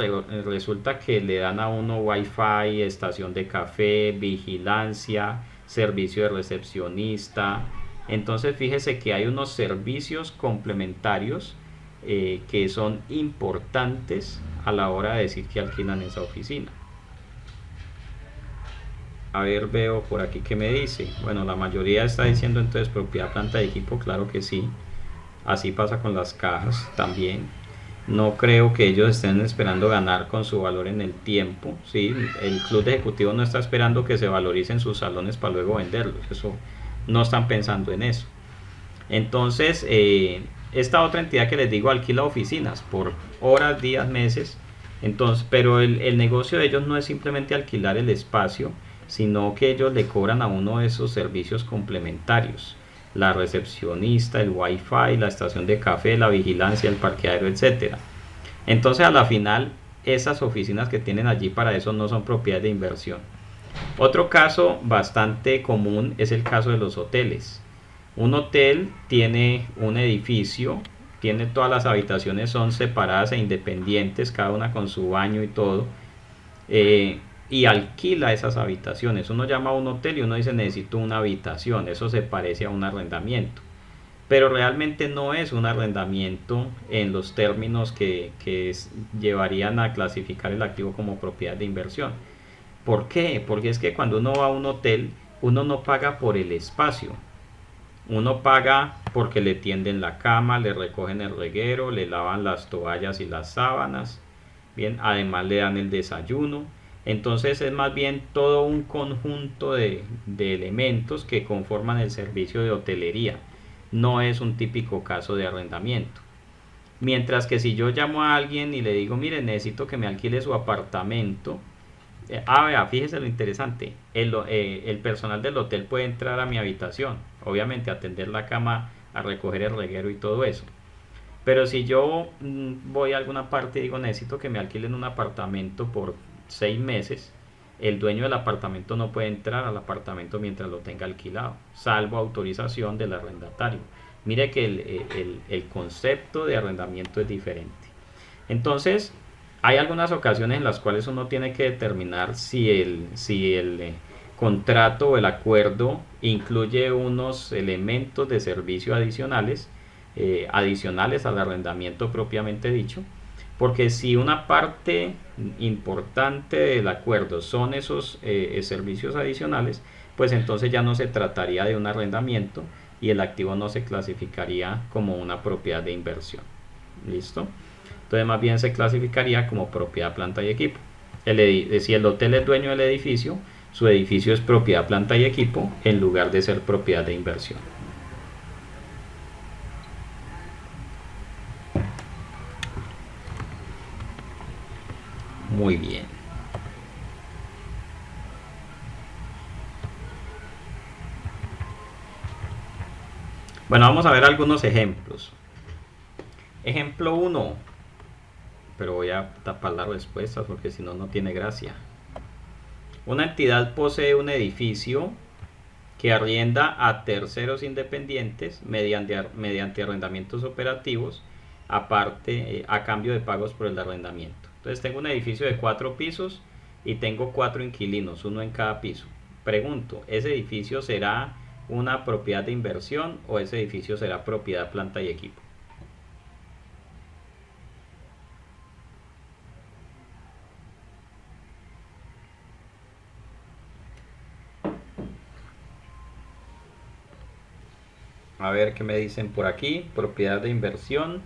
resulta que le dan a uno wifi, estación de café, vigilancia, servicio de recepcionista. Entonces fíjese que hay unos servicios complementarios que son importantes a la hora de decir que alquilan esa oficina. A ver, veo por aquí que me dice. Bueno, la mayoría está diciendo entonces propiedad, planta de equipo. Claro que sí. Así pasa con las cajas también. No creo que ellos estén esperando ganar con su valor en el tiempo. ¿Sí? El Club de Ejecutivos no está esperando que se valoricen sus salones para luego venderlos. Eso no están pensando en eso. Entonces, esta otra entidad que les digo alquila oficinas por horas, días, meses. Entonces, pero el negocio de ellos no es simplemente alquilar el espacio, sino que ellos le cobran a uno de esos servicios complementarios: la recepcionista, el wifi, la estación de café, la vigilancia, el parqueadero, etcétera. Entonces a la final esas oficinas que tienen allí para eso no son propiedad de inversión. Otro caso bastante común es el caso de los hoteles. Un hotel tiene un edificio tiene todas las habitaciones, son separadas e independientes, cada una con su baño y todo, y alquila esas habitaciones. Uno llama a un hotel y uno dice necesito una habitación, eso se parece a un arrendamiento, pero realmente no es un arrendamiento en los términos que llevarían a clasificar el activo como propiedad de inversión. ¿Por qué? Porque es que cuando uno va a un hotel, uno no paga por el espacio, uno paga porque le tienden la cama, le recogen el reguero, le lavan las toallas y las sábanas, bien, además le dan el desayuno. Entonces es más bien todo un conjunto de elementos que conforman el servicio de hotelería. No es un típico caso de arrendamiento. Mientras que si yo llamo a alguien y le digo, mire, necesito que me alquile su apartamento, vea, fíjese lo interesante, el personal del hotel puede entrar a mi habitación, obviamente a tender la cama, a recoger el reguero y todo eso. Pero si yo voy a alguna parte y digo necesito que me alquilen un apartamento por 6 meses, el dueño del apartamento no puede entrar al apartamento mientras lo tenga alquilado, salvo autorización del arrendatario. Mire que el concepto de arrendamiento es diferente. Entonces, hay algunas ocasiones en las cuales uno tiene que determinar si el contrato o el acuerdo incluye unos elementos de servicio adicionales, adicionales al arrendamiento propiamente dicho, porque si una parte importante del acuerdo son esos servicios adicionales, pues entonces ya no se trataría de un arrendamiento y el activo no se clasificaría como una propiedad de inversión. ¿Listo? Entonces más bien se clasificaría como propiedad, planta y equipo. Si el hotel es dueño del edificio, su edificio es propiedad, planta y equipo en lugar de ser propiedad de inversión. Muy bien. Bueno, vamos a ver algunos ejemplos. Ejemplo 1, pero voy a tapar las respuestas porque si no, no tiene gracia. Una entidad posee un edificio que arrienda a terceros independientes mediante arrendamientos operativos, aparte a cambio de pagos por el arrendamiento. Entonces tengo un edificio de 4 pisos y tengo 4 inquilinos, uno en cada piso. Pregunto, ¿ese edificio será una propiedad de inversión o ese edificio será propiedad, planta y equipo? A ver qué me dicen por aquí. Propiedad de inversión.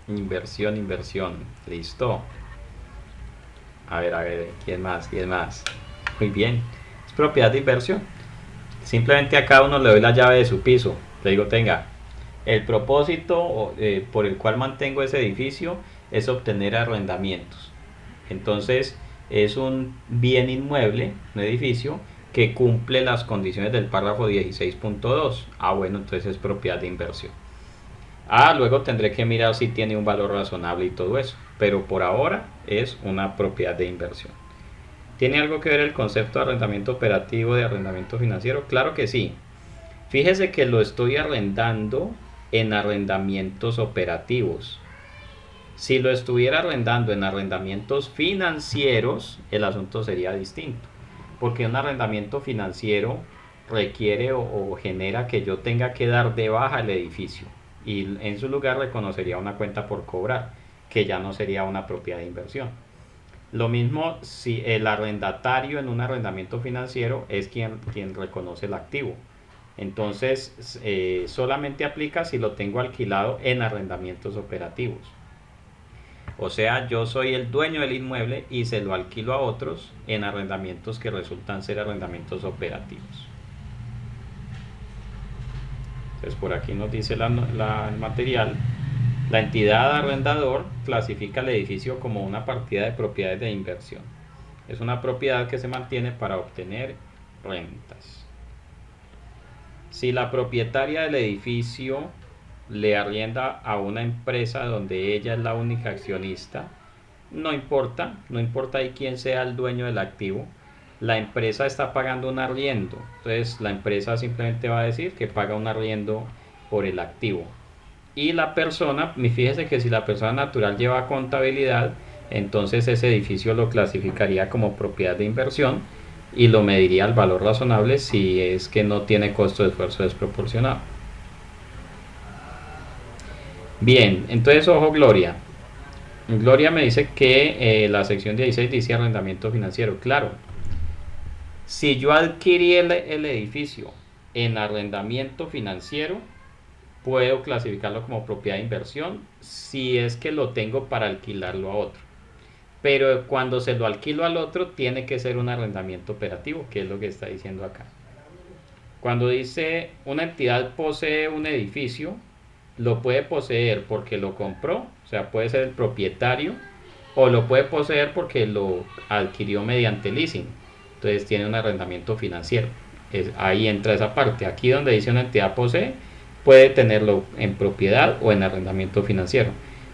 Inversión. Listo. A ver, ¿quién más? Muy bien. Es propiedad de inversión. Simplemente a cada uno le doy la llave de su piso. Le digo, tenga, el propósito por el cual mantengo ese edificio es obtener arrendamientos. Entonces es un bien inmueble, un edificio que cumple las condiciones del párrafo 16.2. Bueno, entonces es propiedad de inversión. Luego tendré que mirar si tiene un valor razonable y todo eso, pero por ahora es una propiedad de inversión. ¿Tiene algo que ver el concepto de arrendamiento operativo de arrendamiento financiero? Claro que sí. Fíjese que lo estoy arrendando en arrendamientos operativos. Si lo estuviera arrendando en arrendamientos financieros, el asunto sería distinto, porque un arrendamiento financiero requiere o genera que yo tenga que dar de baja el edificio y en su lugar reconocería una cuenta por cobrar, que ya no sería una propiedad de inversión. Lo mismo si el arrendatario en un arrendamiento financiero es quien reconoce el activo. Entonces solamente aplica si lo tengo alquilado en arrendamientos operativos. O sea, yo soy el dueño del inmueble y se lo alquilo a otros en arrendamientos que resultan ser arrendamientos operativos. Entonces por aquí nos dice el material: la entidad arrendador clasifica el edificio como una partida de propiedades de inversión. Es una propiedad que se mantiene para obtener rentas. Si la propietaria del edificio le arrienda a una empresa donde ella es la única accionista, no importa ahí quién sea el dueño del activo, la empresa está pagando un arriendo, entonces la empresa simplemente va a decir que paga un arriendo por el activo. Y la persona, fíjese que si la persona natural lleva contabilidad, entonces ese edificio lo clasificaría como propiedad de inversión y lo mediría al valor razonable si es que no tiene costo de esfuerzo desproporcionado. Bien, entonces ojo Gloria. Gloria me dice que la sección 16 dice arrendamiento financiero. Claro, si yo adquirí el edificio en arrendamiento financiero, puedo clasificarlo como propiedad de inversión si es que lo tengo para alquilarlo a otro. Pero cuando se lo alquilo al otro, tiene que ser un arrendamiento operativo, que es lo que está diciendo acá. Cuando dice una entidad posee un edificio, lo puede poseer porque lo compró, o sea, puede ser el propietario, o lo puede poseer porque lo adquirió mediante leasing. Entonces tiene un arrendamiento financiero. Ahí entra esa parte. Aquí donde dice una entidad posee, puede tenerlo en propiedad o en arrendamiento financiero.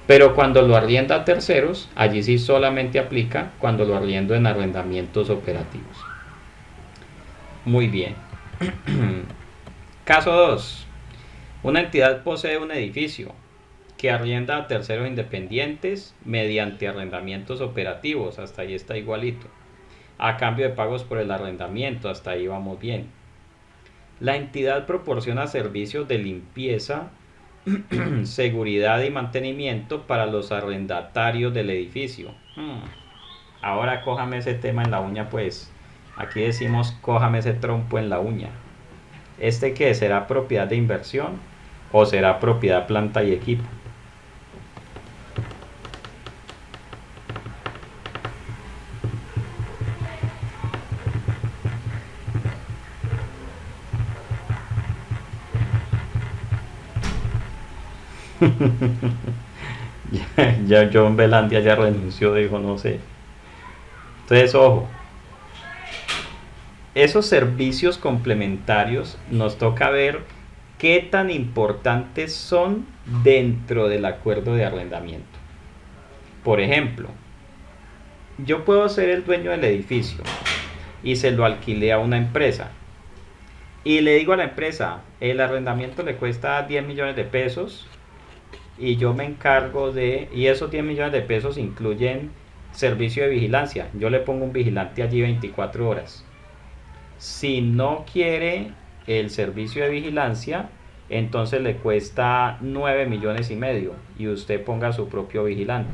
Pero cuando lo arrienda a terceros, allí sí solamente aplica cuando lo arriendo en arrendamientos operativos. Muy bien. Caso 2. Una entidad posee un edificio que arrienda a terceros independientes mediante arrendamientos operativos. Hasta ahí está igualito. A cambio de pagos por el arrendamiento. Hasta ahí vamos bien. La entidad proporciona servicios de limpieza, seguridad y mantenimiento para los arrendatarios del edificio. Ahora cójame ese tema en la uña, pues. Aquí decimos cójame ese trompo en la uña. ¿Este qué? ¿Será propiedad de inversión o será propiedad planta y equipo? Ya John Belandia ya renunció, dijo no sé. Entonces, ojo, esos servicios complementarios nos toca ver qué tan importantes son dentro del acuerdo de arrendamiento. Por ejemplo, yo puedo ser el dueño del edificio y se lo alquilé a una empresa y le digo a la empresa, el arrendamiento le cuesta 10 millones de pesos y yo me encargo y esos 10 millones de pesos incluyen servicio de vigilancia. Yo le pongo un vigilante allí 24 horas. Si no quiere el servicio de vigilancia, entonces le cuesta 9 millones y medio y usted ponga su propio vigilante.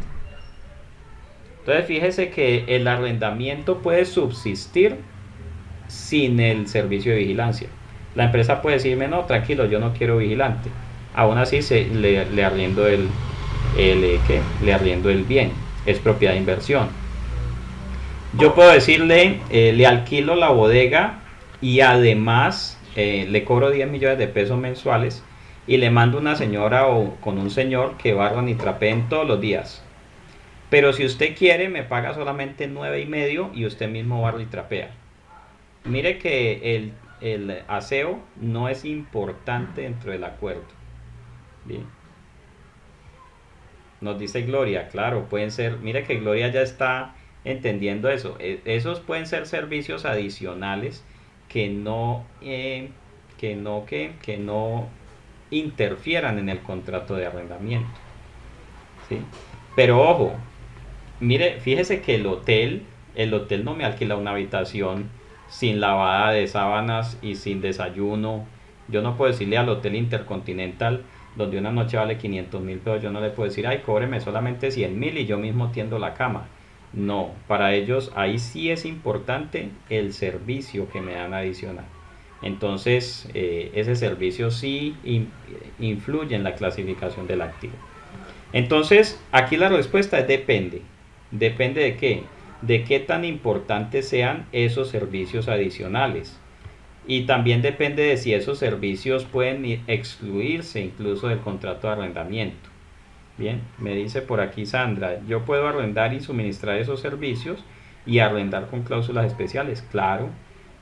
Entonces fíjese que el arrendamiento puede subsistir sin el servicio de vigilancia. La empresa puede decirme, no, tranquilo, yo no quiero vigilante. Aún así le arriendo le arriendo el bien, es propiedad de inversión. Yo puedo decirle, le alquilo la bodega y además le cobro 10 millones de pesos mensuales y le mando una señora o con un señor que barran y trapeen todos los días. Pero si usted quiere, me paga solamente 9 y medio y usted mismo barra y trapea. Mire que el aseo no es importante dentro del acuerdo. Bien. Nos dice Gloria, claro, pueden ser, mire que Gloria ya está entendiendo eso. Esos pueden ser servicios adicionales que no interfieran en el contrato de arrendamiento. ¿Sí? Pero ojo, mire, fíjese que el hotel no me alquila una habitación sin lavada de sábanas y sin desayuno. Yo no puedo decirle al Hotel Intercontinental, donde una noche vale 500.000 pesos, yo no le puedo decir, ay, cóbreme solamente 100.000 y yo mismo tiendo la cama. No, para ellos ahí sí es importante el servicio que me dan adicional. Entonces, ese servicio sí influye en la clasificación del activo. Entonces, aquí la respuesta es depende. ¿Depende de qué? De qué tan importantes sean esos servicios adicionales. Y también depende de si esos servicios pueden excluirse incluso del contrato de arrendamiento. Bien, me dice por aquí Sandra, yo puedo arrendar y suministrar esos servicios y arrendar con cláusulas especiales. Claro,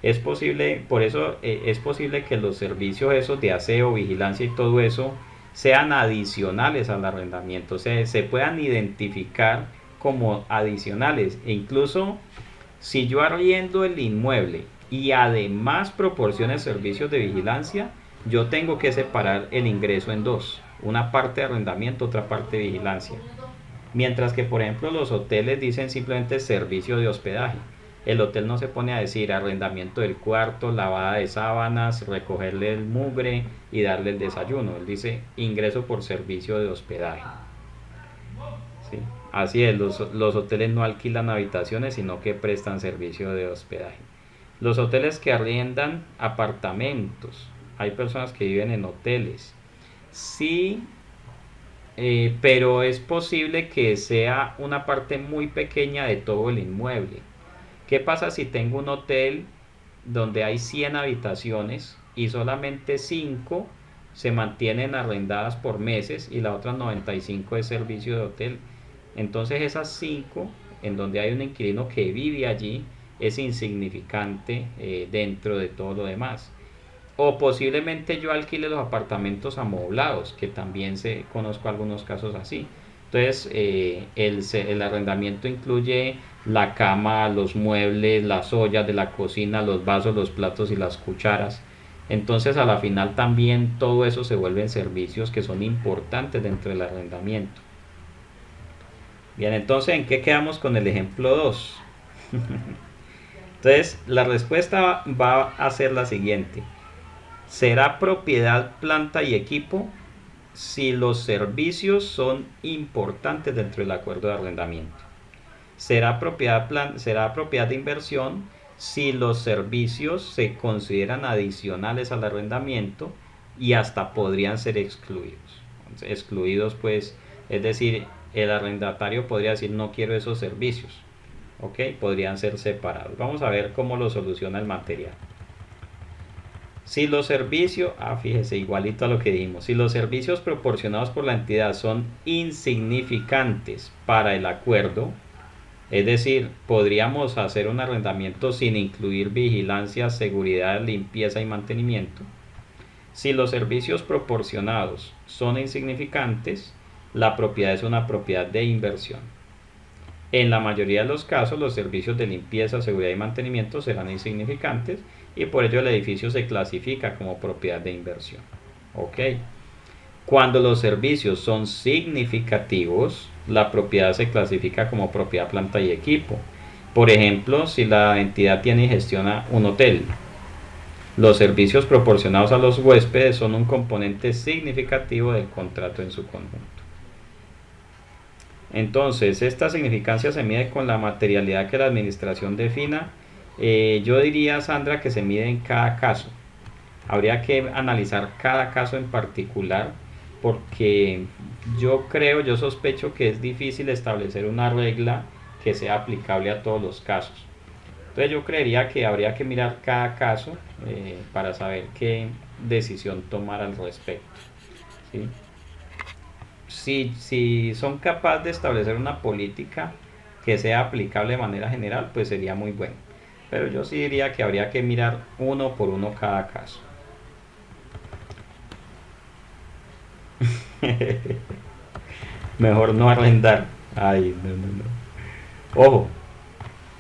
es posible, por eso es posible que los servicios esos de aseo, vigilancia y todo eso sean adicionales al arrendamiento, o sea, se puedan identificar como adicionales. E incluso si yo arriendo el inmueble y además proporcione servicios de vigilancia, yo tengo que separar el ingreso en dos, una parte de arrendamiento, otra parte de vigilancia. Mientras que, por ejemplo, los hoteles dicen simplemente servicio de hospedaje. El hotel no se pone a decir arrendamiento del cuarto, lavada de sábanas, recogerle el mugre y darle el desayuno. Él dice ingreso por servicio de hospedaje. ¿Sí? Así es, los hoteles no alquilan habitaciones, sino que prestan servicio de hospedaje. Los hoteles que arriendan apartamentos, hay personas que viven en hoteles. Sí, pero es posible que sea una parte muy pequeña de todo el inmueble. ¿Qué pasa si tengo un hotel donde hay 100 habitaciones y solamente 5 se mantienen arrendadas por meses y las otras 95 es servicio de hotel? Entonces esas 5 en donde hay un inquilino que vive allí es insignificante dentro de todo lo demás. O posiblemente yo alquile los apartamentos amoblados, que también conozco algunos casos así. Entonces el arrendamiento incluye la cama, los muebles, las ollas de la cocina, los vasos, los platos y las cucharas. Entonces a la final también todo eso se vuelven servicios que son importantes dentro del arrendamiento. Bien, entonces ¿en qué quedamos con el ejemplo 2? Entonces la respuesta va a ser la siguiente. Será propiedad, planta y equipo si los servicios son importantes dentro del acuerdo de arrendamiento. Será propiedad de inversión si los servicios se consideran adicionales al arrendamiento y hasta podrían ser excluidos. Excluidos, pues, es decir, el arrendatario podría decir no quiero esos servicios. ¿Ok? Podrían ser separados. Vamos a ver cómo lo soluciona el material. Si los servicios, fíjese, igualito a lo que dijimos, si los servicios proporcionados por la entidad son insignificantes para el acuerdo, es decir, podríamos hacer un arrendamiento sin incluir vigilancia, seguridad, limpieza y mantenimiento. Si los servicios proporcionados son insignificantes, la propiedad es una propiedad de inversión. En la mayoría de los casos, los servicios de limpieza, seguridad y mantenimiento serán insignificantes y por ello el edificio se clasifica como propiedad de inversión. ¿Ok? Cuando los servicios son significativos, la propiedad se clasifica como propiedad, planta y equipo. Por ejemplo, si la entidad tiene y gestiona un hotel, los servicios proporcionados a los huéspedes son un componente significativo del contrato en su conjunto. Entonces, esta significancia se mide con la materialidad que la administración defina. Yo diría, Sandra, que se mide en cada caso. Habría que analizar cada caso en particular porque yo sospecho que es difícil establecer una regla que sea aplicable a todos los casos. Entonces yo creería que habría que mirar cada caso para saber qué decisión tomar al respecto. ¿Sí? Si son capaces de establecer una política que sea aplicable de manera general, pues sería muy bueno. Pero yo sí diría que habría que mirar uno por uno cada caso. Mejor no arrendar. Ay, no.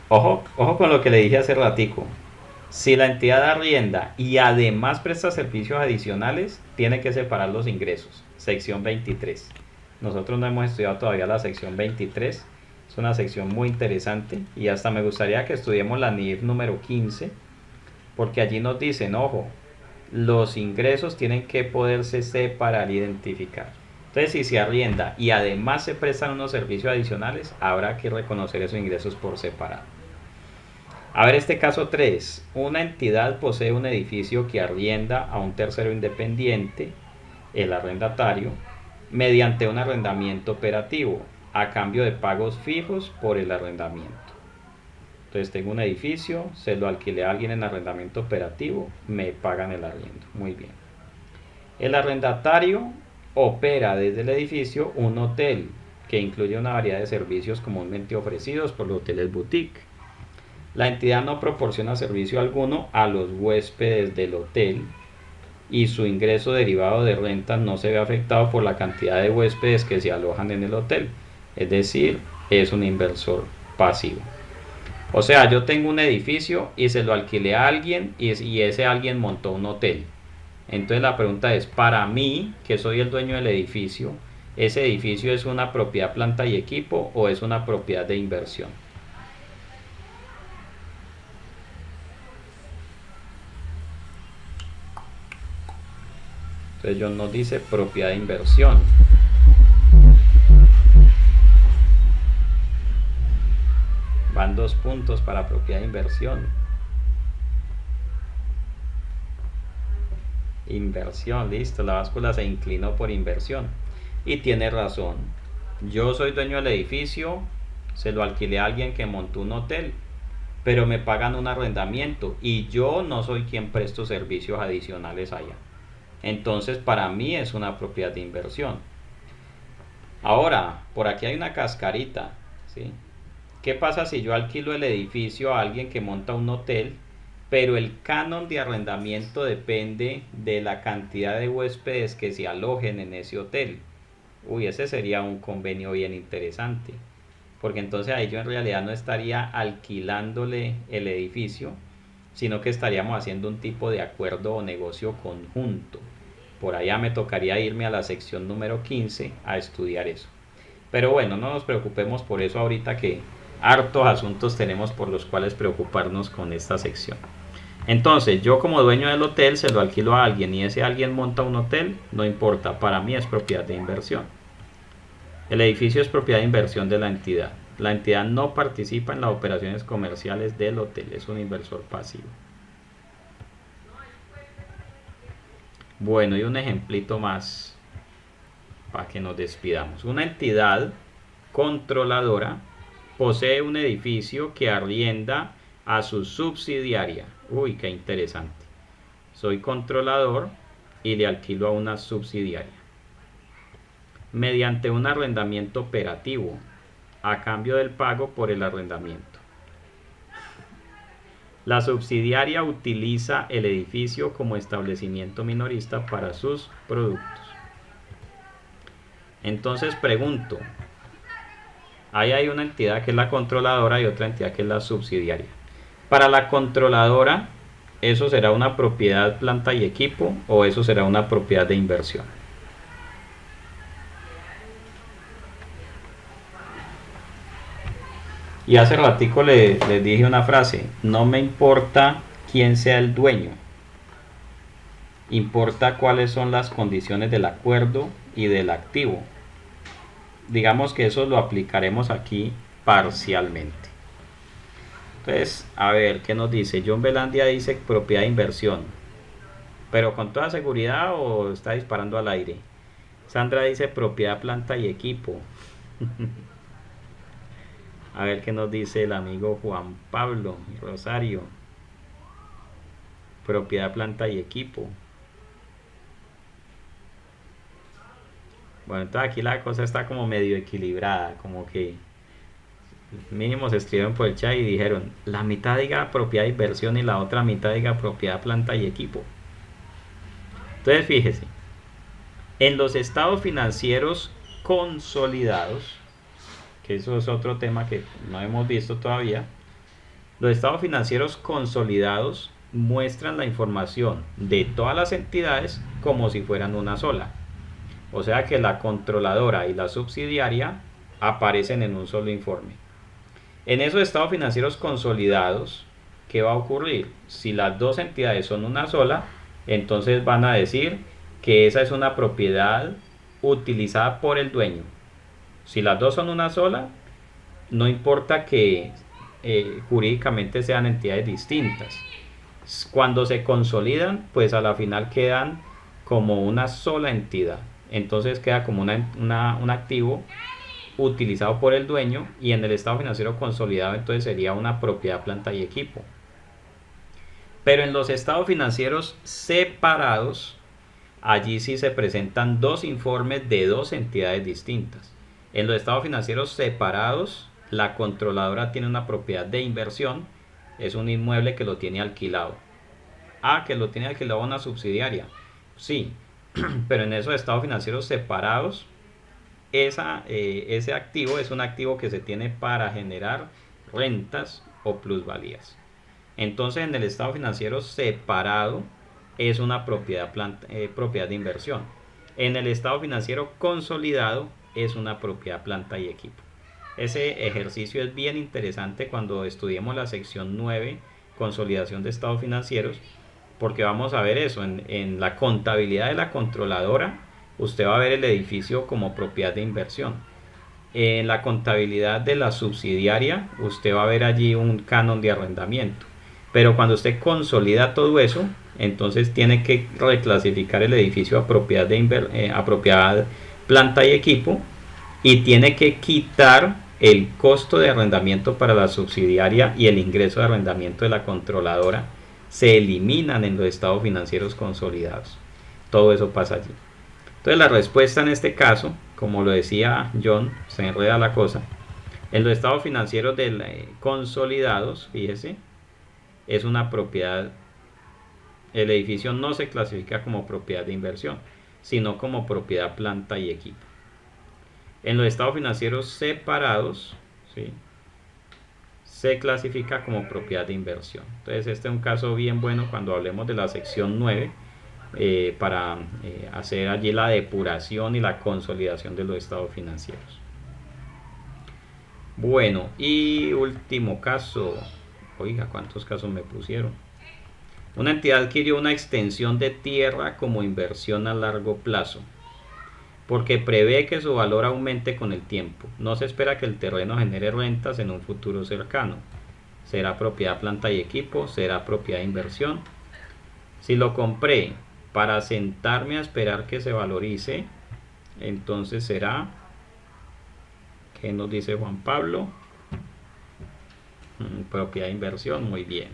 Ojo con lo que le dije hace ratico. Si la entidad arrienda y además presta servicios adicionales, tiene que separar los ingresos. Sección 23. Nosotros no hemos estudiado todavía la sección 23. Es una sección muy interesante y hasta me gustaría que estudiemos la NIF número 15, porque allí nos dicen, ojo, los ingresos tienen que poderse separar e identificar. Entonces, si se arrienda y además se prestan unos servicios adicionales, habrá que reconocer esos ingresos por separado. A ver, este caso 3. Una entidad posee un edificio que arrienda a un tercero independiente, el arrendatario, mediante un arrendamiento operativo, a cambio de pagos fijos por el arrendamiento. Entonces tengo un edificio, se lo alquilé a alguien en arrendamiento operativo, me pagan el arriendo. Muy bien. El arrendatario opera desde el edificio un hotel que incluye una variedad de servicios comúnmente ofrecidos por los hoteles boutique. La entidad no proporciona servicio alguno a los huéspedes del hotel y su ingreso derivado de rentas no se ve afectado por la cantidad de huéspedes que se alojan en el hotel. Es decir, es un inversor pasivo. O sea, yo tengo un edificio y se lo alquilé a alguien y ese alguien montó un hotel. Entonces la pregunta es, para mí, que soy el dueño del edificio, ¿ese edificio es una propiedad, planta y equipo o es una propiedad de inversión? Entonces John nos dice propiedad de inversión. Van 2 puntos para propiedad de inversión. Inversión, listo, la báscula se inclinó por inversión. Y tiene razón. Yo soy dueño del edificio, se lo alquilé a alguien que montó un hotel, pero me pagan un arrendamiento y yo no soy quien presto servicios adicionales allá. Entonces para mí es una propiedad de inversión. Ahora, por aquí hay una cascarita, ¿sí? ¿Qué pasa si yo alquilo el edificio a alguien que monta un hotel, pero el canon de arrendamiento depende de la cantidad de huéspedes que se alojen en ese hotel? Uy, ese sería un convenio bien interesante, porque entonces ahí yo en realidad no estaría alquilándole el edificio, sino que estaríamos haciendo un tipo de acuerdo o negocio conjunto. Por allá me tocaría irme a la sección número 15 a estudiar eso. Pero bueno, no nos preocupemos por eso ahorita, que hartos asuntos tenemos por los cuales preocuparnos con esta sección. Entonces, yo como dueño del hotel se lo alquilo a alguien y ese alguien monta un hotel, no importa, para mí es propiedad de inversión. El edificio es propiedad de inversión de la entidad. La entidad no participa en las operaciones comerciales del hotel, es un inversor pasivo. Bueno, y un ejemplito más para que nos despidamos. Una entidad controladora posee un edificio que arrienda a su subsidiaria. Uy, qué interesante. Soy controlador y le alquilo a una subsidiaria mediante un arrendamiento operativo a cambio del pago por el arrendamiento. La subsidiaria utiliza el edificio como establecimiento minorista para sus productos. Entonces pregunto, ahí hay una entidad que es la controladora y otra entidad que es la subsidiaria. Para la controladora, ¿eso será una propiedad, planta y equipo o eso será una propiedad de inversión? Y hace ratico les dije una frase, no me importa quién sea el dueño, importa cuáles son las condiciones del acuerdo y del activo. Digamos que eso lo aplicaremos aquí parcialmente. Entonces, a ver, ¿qué nos dice? John Belandia dice propiedad de inversión, pero con toda seguridad o está disparando al aire. Sandra dice propiedad, planta y equipo. A ver qué nos dice el amigo Juan Pablo Rosario. Propiedad, planta y equipo. Bueno, entonces aquí la cosa está como medio equilibrada, como que mínimo se escribieron por el chat y dijeron, la mitad diga propiedad de inversión y la otra mitad diga propiedad, planta y equipo. Entonces fíjese, en los estados financieros consolidados, que eso es otro tema que no hemos visto todavía, los estados financieros consolidados muestran la información de todas las entidades como si fueran una sola. O sea que la controladora y la subsidiaria aparecen en un solo informe. En esos estados financieros consolidados, ¿qué va a ocurrir? Si las dos entidades son una sola, entonces van a decir que esa es una propiedad utilizada por el dueño. Si las dos son una sola, no importa que jurídicamente sean entidades distintas. Cuando se consolidan, pues a la final quedan como una sola entidad. Entonces queda como un activo utilizado por el dueño y en el estado financiero consolidado entonces sería una propiedad, planta y equipo. Pero en los estados financieros separados, allí sí se presentan dos informes de dos entidades distintas. En los estados financieros separados, la controladora tiene una propiedad de inversión, es un inmueble que lo tiene alquilado. Ah, que lo tiene alquilado a una subsidiaria. Sí, pero en esos estados financieros separados, ese activo es un activo que se tiene para generar rentas o plusvalías. Entonces en el estado financiero separado es una propiedad de inversión. En el estado financiero consolidado es una propiedad, planta y equipo. Ese ejercicio es bien interesante cuando estudiemos la sección 9, consolidación de estados financieros, porque vamos a ver eso. En la contabilidad de la controladora, usted va a ver el edificio como propiedad de inversión. En la contabilidad de la subsidiaria, usted va a ver allí un canon de arrendamiento. Pero cuando usted consolida todo eso, entonces tiene que reclasificar el edificio a propiedad, planta y equipo, y tiene que quitar el costo de arrendamiento para la subsidiaria y el ingreso de arrendamiento de la controladora. Se eliminan en los estados financieros consolidados. Todo eso pasa allí. Entonces la respuesta en este caso, como lo decía John, se enreda la cosa. En los estados financieros consolidados, fíjese, es una propiedad. El edificio no se clasifica como propiedad de inversión, sino como propiedad, planta y equipo. En los estados financieros separados, ¿sí?, se clasifica como propiedad de inversión. Entonces este es un caso bien bueno cuando hablemos de la sección 9, para hacer allí la depuración y la consolidación de los estados financieros. Bueno, y último caso. Oiga, ¿cuántos casos me pusieron? Una entidad adquirió una extensión de tierra como inversión a largo plazo, porque prevé que su valor aumente con el tiempo. No se espera que el terreno genere rentas en un futuro cercano. Será propiedad, planta y equipo, será propiedad de inversión. Si lo compré para sentarme a esperar que se valorice, entonces será, ¿qué nos dice Juan Pablo? Propiedad de inversión. Muy bien,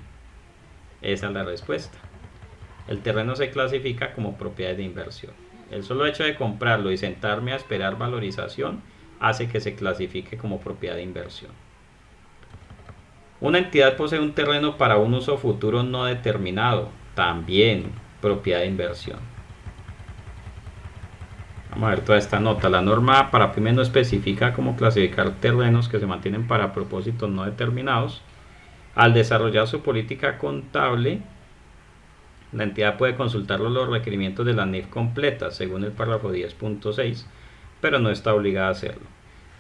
esa es la respuesta. El terreno se clasifica como propiedad de inversión. El solo hecho de comprarlo y sentarme a esperar valorización hace que se clasifique como propiedad de inversión. Una entidad posee un terreno para un uso futuro no determinado, también propiedad de inversión. Vamos a ver toda esta nota. La norma para pymes no especifica cómo clasificar terrenos que se mantienen para propósitos no determinados. Al desarrollar su política contable, la entidad puede consultar los requerimientos de la NIF completa según el párrafo 10.6, pero no está obligada a hacerlo.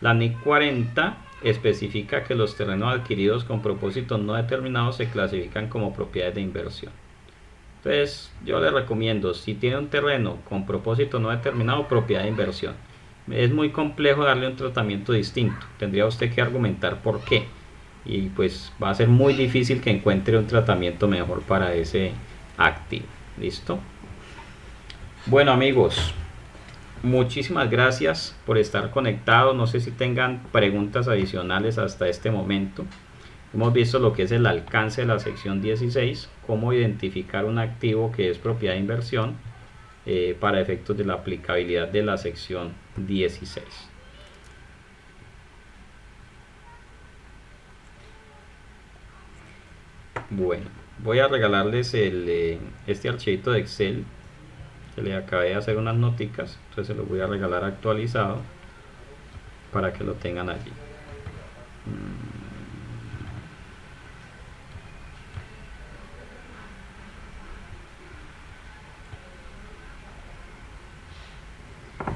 La NIF 40 especifica que los terrenos adquiridos con propósitos no determinados se clasifican como propiedades de inversión. Entonces yo le recomiendo, si tiene un terreno con propósito no determinado, propiedad de inversión. Es muy complejo darle un tratamiento distinto, tendría usted que argumentar por qué, y pues va a ser muy difícil que encuentre un tratamiento mejor para ese activo. ¿Listo? Bueno amigos, muchísimas gracias por estar conectados. No sé si tengan preguntas adicionales hasta este momento. Hemos visto lo que es el alcance de la sección 16, cómo identificar un activo que es propiedad de inversión para efectos de la aplicabilidad de la sección 16. Bueno, voy a regalarles este archivito de Excel que le acabé de hacer unas noticas, entonces se los voy a regalar actualizado para que lo tengan allí.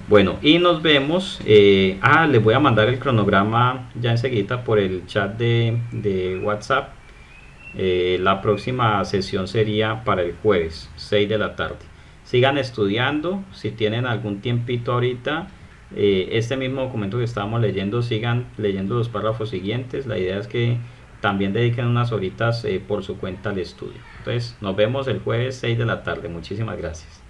Bueno, y nos vemos. Les voy a mandar el cronograma ya enseguida por el chat de WhatsApp. La próxima sesión sería para el jueves 6 de la tarde. Sigan estudiando. Si tienen algún tiempito ahorita, este mismo documento que estábamos leyendo, sigan leyendo los párrafos siguientes. La idea es que también dediquen unas horitas por su cuenta al estudio. Entonces nos vemos el jueves 6 de la tarde. Muchísimas gracias.